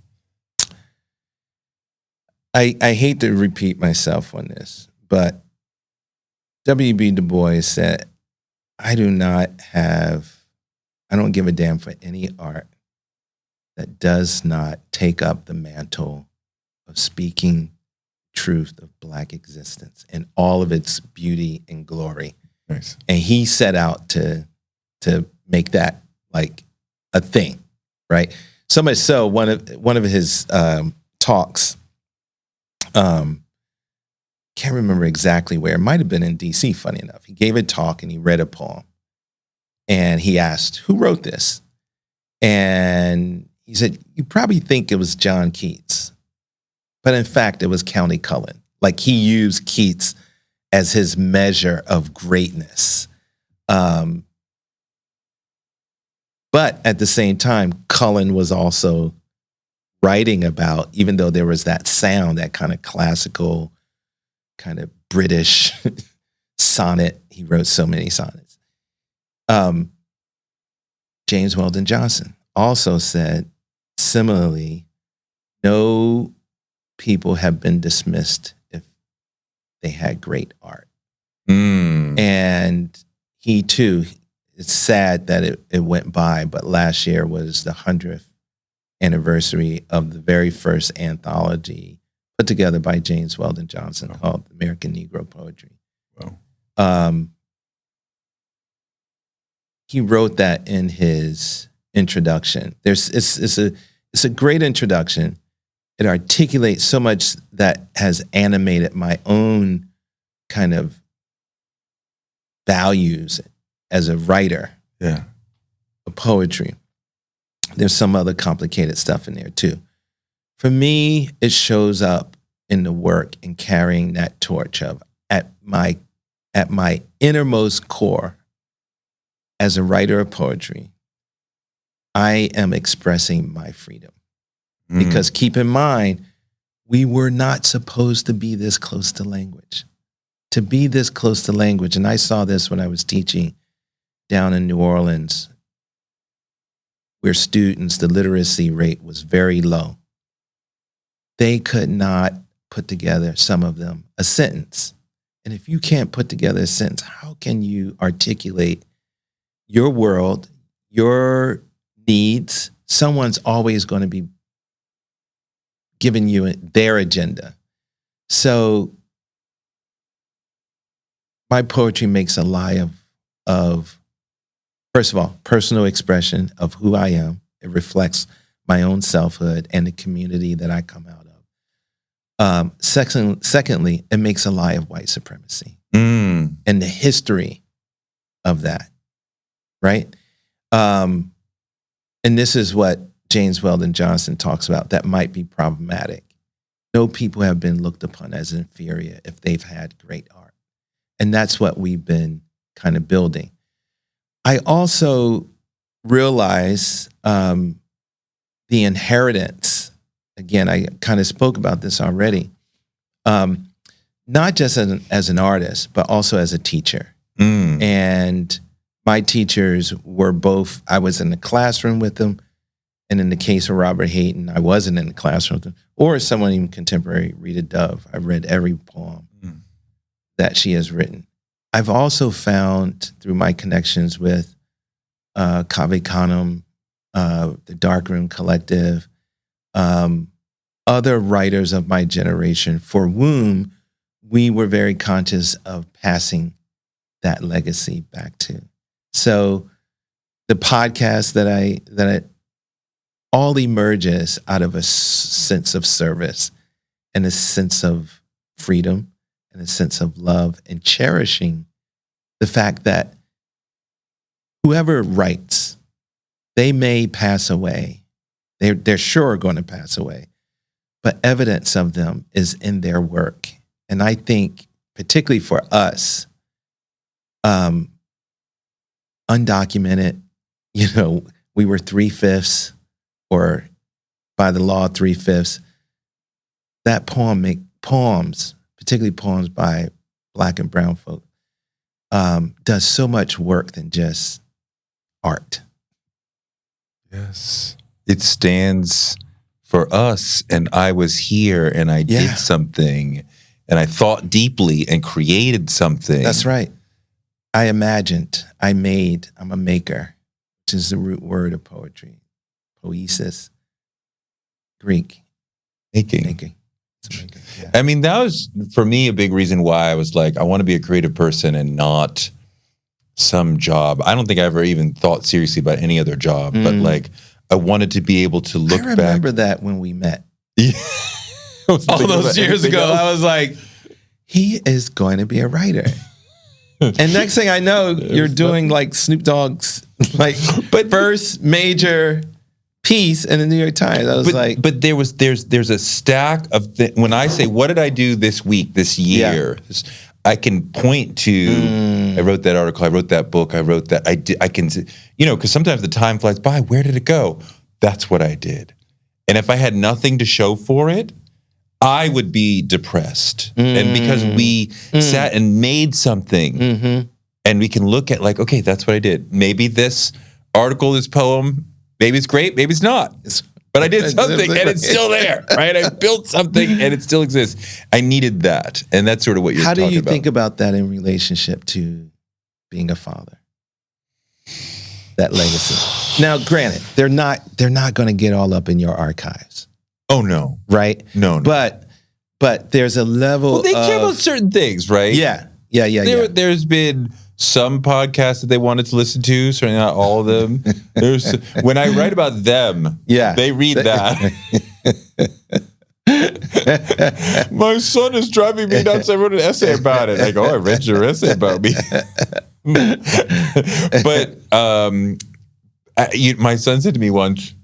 I hate to repeat myself on this, but W.B. Du Bois said, I don't give a damn for any art that does not take up the mantle of speaking truth of Black existence and all of its beauty and glory. Nice. And he set out to make that like a thing, right? So much so, one of his talks, can't remember exactly where. It might have been in DC, funny enough. He gave a talk and he read a poem. And he asked, who wrote this? And he said, you probably think it was John Keats. But in fact, it was County Cullen. Like, he used Keats as his measure of greatness. But at the same time, Cullen was also writing about, even though there was that sound, that kind of classical, kind of British sonnet. He wrote so many sonnets. James Weldon Johnson also said, similarly, no people have been dismissed if they had great art. And he too, it's sad that it went by, but last year was the 100th anniversary of the very first anthology put together by James Weldon Johnson called American Negro Poetry. Wow. He wrote that in his introduction. It's a great introduction. It articulates so much that has animated my own kind of values as a writer of poetry. There's some other complicated stuff in there too. For me, it shows up in the work and carrying that torch of at my innermost core as a writer of poetry, I am expressing my freedom. Because keep in mind, we were not supposed to be this close to language. To be this close to language, and I saw this when I was teaching down in New Orleans, where students, the literacy rate was very low. They could not put together, some of them, a sentence. And if you can't put together a sentence, how can you articulate your world, your needs? Someone's always going to be giving you their agenda. So my poetry makes a lie of, first of all, personal expression of who I am. It reflects my own selfhood and the community that I come out of. Secondly, it makes a lie of white supremacy and the history of that, right? And this is what James Weldon Johnson talks about that might be problematic. No people have been looked upon as inferior if they've had great art. And that's what we've been kind of building. I also realize the inheritance. Again, I kind of spoke about this already. Not just as an artist, but also as a teacher. And my teachers were both, I was in the classroom with them, and in the case of Robert Hayden, I wasn't in the classroom with them, or someone even contemporary, Rita Dove. I read every poem that she has written. I've also found through my connections with Covington, the Darkroom Collective, other writers of my generation for whom we were very conscious of passing that legacy back to. So the podcast that I all emerges out of a sense of service and a sense of freedom and a sense of love and cherishing the fact that whoever writes, they may pass away. They're sure going to pass away, but evidence of them is in their work. And I think, particularly for us, undocumented, we were 3/5, or by the law, 3/5. That poems, particularly poems by Black and brown folk, does so much work than just art. Yes. It stands for us, and I was here, and I did something, and I thought deeply and created something. That's right. I imagined, I made, I'm a maker, which is the root word of poetry. Poesis, Greek. Making. Yeah. I mean, that was, for me, a big reason why I was like, I want to be a creative person and not some job. I don't think I ever even thought seriously about any other job, but like, I wanted to be able to look back. I remember that when we met. All those years ago, I was like, he is going to be a writer. And next thing I know, you're doing like Snoop Dogg's like first major piece in the New York Times. I was but there's a stack of when I say what did I do this week, this year, I can point to. I wrote that article. I wrote that book. I wrote that. I can, because sometimes the time flies by. Where did it go? That's what I did. And if I had nothing to show for it, I would be depressed. And because we sat and made something, and we can look at like, okay, that's what I did. Maybe this article, this poem, maybe it's great, maybe it's not. But I did something and it's still there, right? I built something and it still exists. I needed that. And that's sort of what you're talking about. How do you think about that in relationship to being a father? That legacy. Now, granted, they're not going to get all up in your archives. Oh no. Right? No. But there's a level Well, they care about certain things, right? Yeah. There's been some podcasts that they wanted to listen to, certainly not all of them. When I write about them, they read that. My son is driving me nuts. I wrote an essay about it. I go, I read your essay about me. But my son said to me once,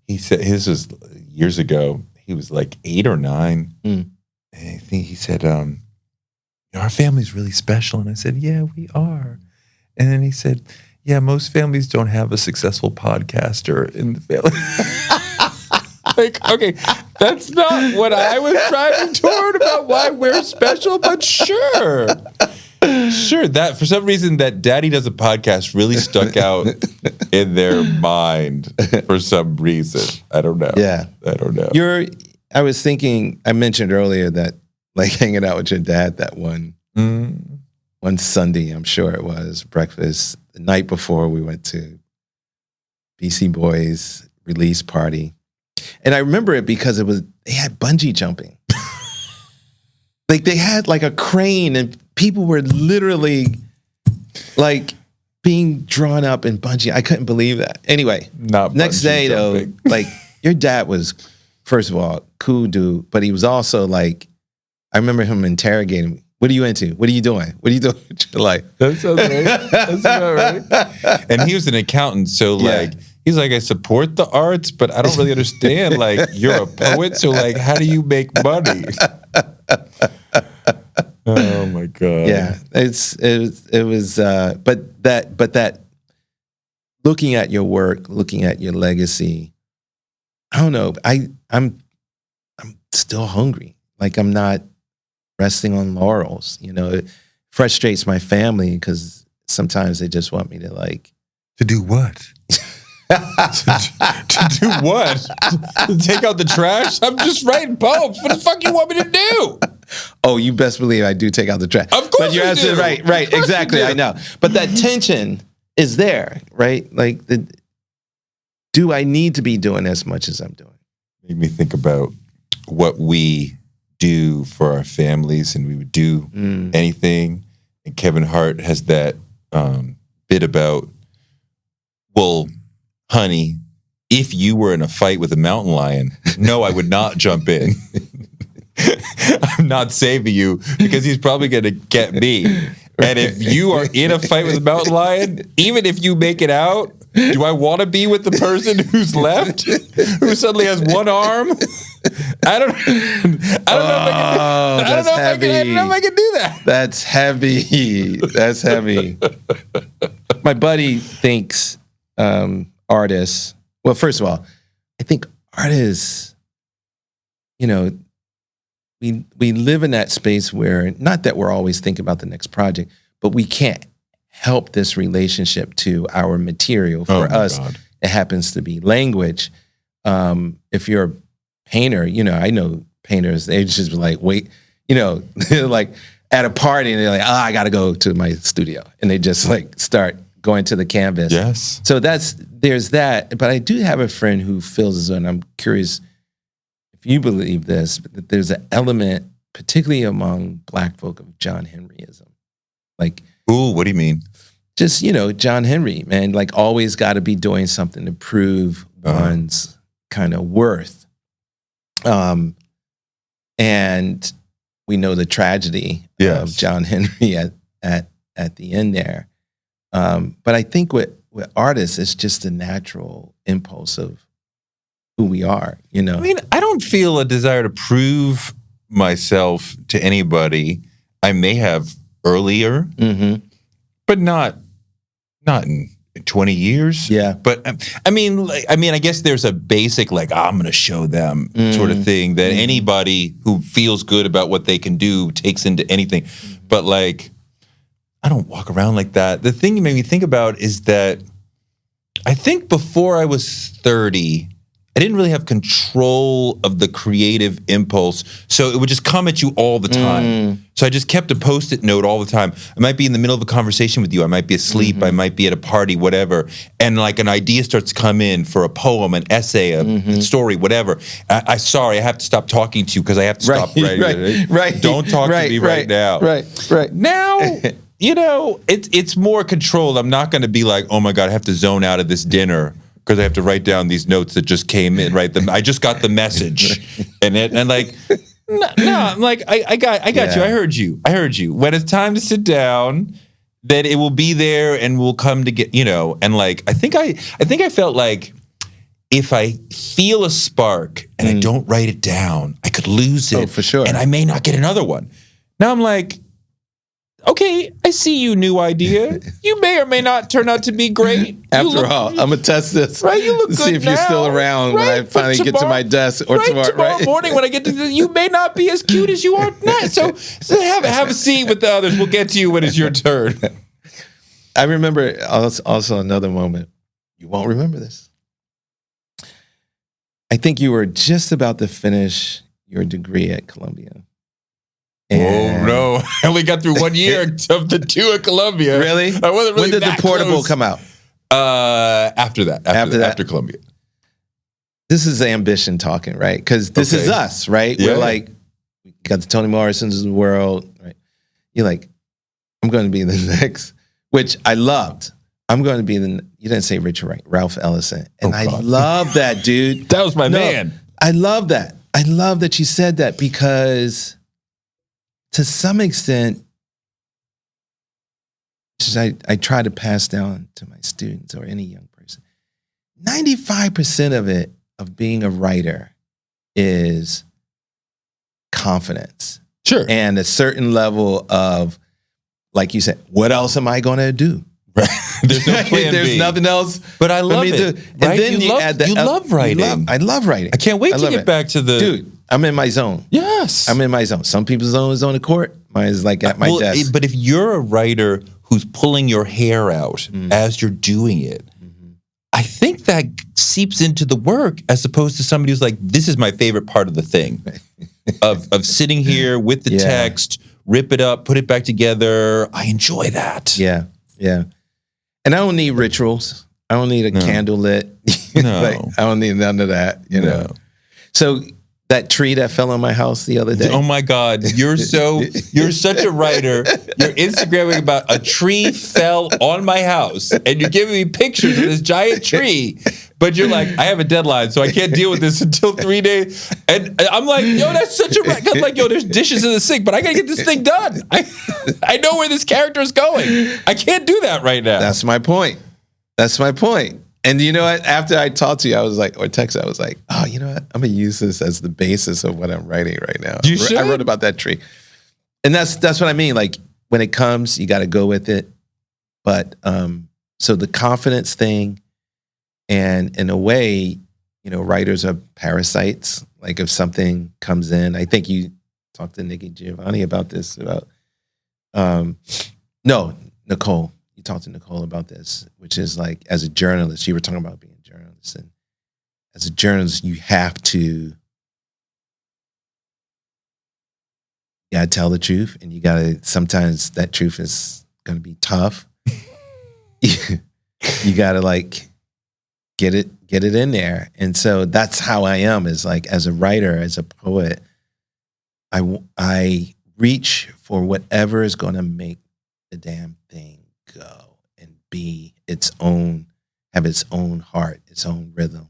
he said, his was years ago, he was like 8 or 9. And I think he said, our family's really special. And I said, yeah, we are. And then he said, yeah, most families don't have a successful podcaster in the family. Like, okay, that's not what I was driving toward about why we're special, but sure. Sure, that for some reason that Daddy Does a Podcast really stuck out in their mind for some reason. I don't know. Yeah. I don't know. I was thinking, I mentioned earlier that like hanging out with your dad that one Sunday, I'm sure it was, breakfast, the night before we went to BC Boys release party. And I remember it because they had bungee jumping. Like they had like a crane and people were literally like being drawn up in bungee. I couldn't believe that. Anyway, next day jumping. Though, like your dad was, first of all, cool dude, but he was also like, I remember him interrogating me. What are you into? What are you doing? What are you doing with your life? That sounds right. That's about right. And he was an accountant, so like he's like, I support the arts, but I don't really understand. Like, you're a poet, so like, how do you make money? Oh my god. Yeah, it was. But that looking at your work, looking at your legacy, I don't know. I'm still hungry. Like I'm not resting on laurels. It frustrates my family because sometimes they just want me to like to do what. to do what? To take out the trash? I'm just writing poems. What the fuck you want me to do? Oh, you best believe I do take out the trash. Of course, but you're absolutely right. Exactly. I know. But that tension is there, right? Like, do I need to be doing as much as I'm doing? Made me think about what we do for our families, and we would do anything. And Kevin Hart has that bit about, well, honey, if you were in a fight with a mountain lion, no, I would not jump in. I'm not saving you because he's probably going to get me. And if you are in a fight with a mountain lion, even if you make it out, do I want to be with the person who's left, who suddenly has one arm? I don't know if I can do that. That's heavy. That's heavy. My buddy thinks artists, well, first of all, I think artists, we live in that space where, not that we're always thinking about the next project, but we can't help this relationship to our material. For us, it happens to be language. If you're a painter, I know painters, they just be like, wait, they're like at a party and they're like, I got to go to my studio. And they just like start going to the canvas. Yes. So there's that. But I do have a friend who feels as though, and I'm curious if you believe this, but that there's an element, particularly among Black folk, of John Henryism. Like, ooh, what do you mean? Just, John Henry, man, like always got to be doing something to prove one's kind of worth. And we know the tragedy of John Henry at the end there. But I think with artists, it's just a natural impulse of who we are, you know? I mean, I don't feel a desire to prove myself to anybody. I may have earlier, but not in 20 years. Yeah. But I mean, I guess there's a basic, like, I'm going to show them sort of thing that anybody who feels good about what they can do takes into anything. But like, I don't walk around like that. The thing you made me think about is that I think before I was 30, I didn't really have control of the creative impulse. So it would just come at you all the time. So I just kept a Post-it note all the time. I might be in the middle of a conversation with you. I might be asleep. I might be at a party, whatever. And like an idea starts to come in for a poem, an essay, a story, whatever. I have to stop talking to you because I have to stop. Right. Don't talk to me right now. Right. Now, you know, it's more controlled. I'm not going to be like, oh my God, I have to zone out of this dinner because I have to write down these notes that just came in. Right, I just got the message, and like, no, I'm like, I got you. I heard you. When it's time to sit down, then it will be there, and we'll come to get, you know. And like, I think I felt like if I feel a spark and I don't write it down, I could lose it. Oh, for sure. And I may not get another one. Now I'm like, okay, I see you, new idea. You may or may not turn out to be great. After all, I'm going to test this. Right, you look good see if now. You're still around when I finally get to my desk. Or tomorrow morning when I get to you may not be as cute as you are now. So have a seat with the others. We'll get to you when it's your turn. I remember also another moment. You won't remember this. I think you were just about to finish your degree at Columbia. And no! I only got through 1 year of the 2 at Columbia. Really? I wasn't really. When did the portable come out? After that. After Columbia. This is ambition talking, right? Because this is us, right? Yeah. We're like, we got the Toni Morrisons of the world, right? You're like, I'm going to be the next, which I loved. I'm going to be you didn't say Richard Wright, Ralph Ellison. And I love that, dude. That was my man. I love that. I love that you said that because to some extent, which I try to pass down to my students or any young person, 95% of being a writer is confidence. Sure. And a certain level of, like you said, what else am I going to do? Right. There's no plan There's B. nothing else. But I love it. And right? then you add that. You love writing. I love writing. I can't wait to get back to the... Dude, I'm in my zone. Yes. I'm in my zone. Some people's zone is on the court. Mine is like at my desk. But if you're a writer who's pulling your hair out as you're doing it, I think that seeps into the work as opposed to somebody who's like, this is my favorite part of the thing. of sitting here with the text, rip it up, put it back together. I enjoy that. Yeah. And I don't need rituals. I don't need a candle lit. No. Like, I don't need none of that, you know. So that tree that fell on my house the other day. Oh my God, you're such a writer. You're Instagramming about a tree fell on my house, and you're giving me pictures of this giant tree. But you're like, I have a deadline, so I can't deal with this until 3 days. And I'm like, yo, that's such a wreck. I'm like, yo, there's dishes in the sink, but I gotta get this thing done. I know where this character is going. I can't do that right now. That's my point. And you know what? After I talked to you, I was like, or texted, I was like, oh, you know what? I'm gonna use this as the basis of what I'm writing right now. You should. I wrote about that tree, and that's what I mean. Like when it comes, you got to go with it. But so the confidence thing, and in a way, you know, writers are parasites. Like if something comes in, I think you talked to Nikki Giovanni about this. Nicole. You talked to Nicole about this, which is like, as a journalist, you were talking about being a journalist. And as a journalist, you gotta tell the truth. And sometimes that truth is gonna be tough. You gotta like get it in there. And so that's how I am, is like, as a writer, as a poet, I reach for whatever is gonna make the damn thing go and have its own heart, its own rhythm.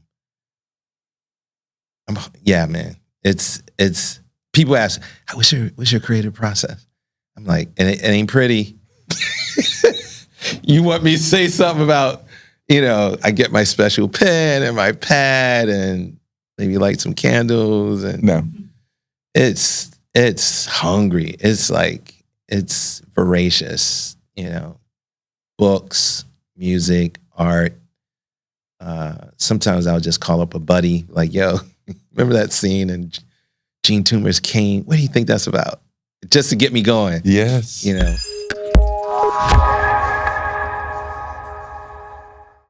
Yeah, man. It's people ask, what's your creative process? I'm like, it ain't pretty. You want me to say something about, I get my special pen and my pad and maybe light some candles, and no, it's hungry. It's like, it's voracious, books, music, art. Sometimes I'll just call up a buddy, like, yo, remember that scene in Gene Toomer's Cane? What do you think that's about? Just to get me going. Yes.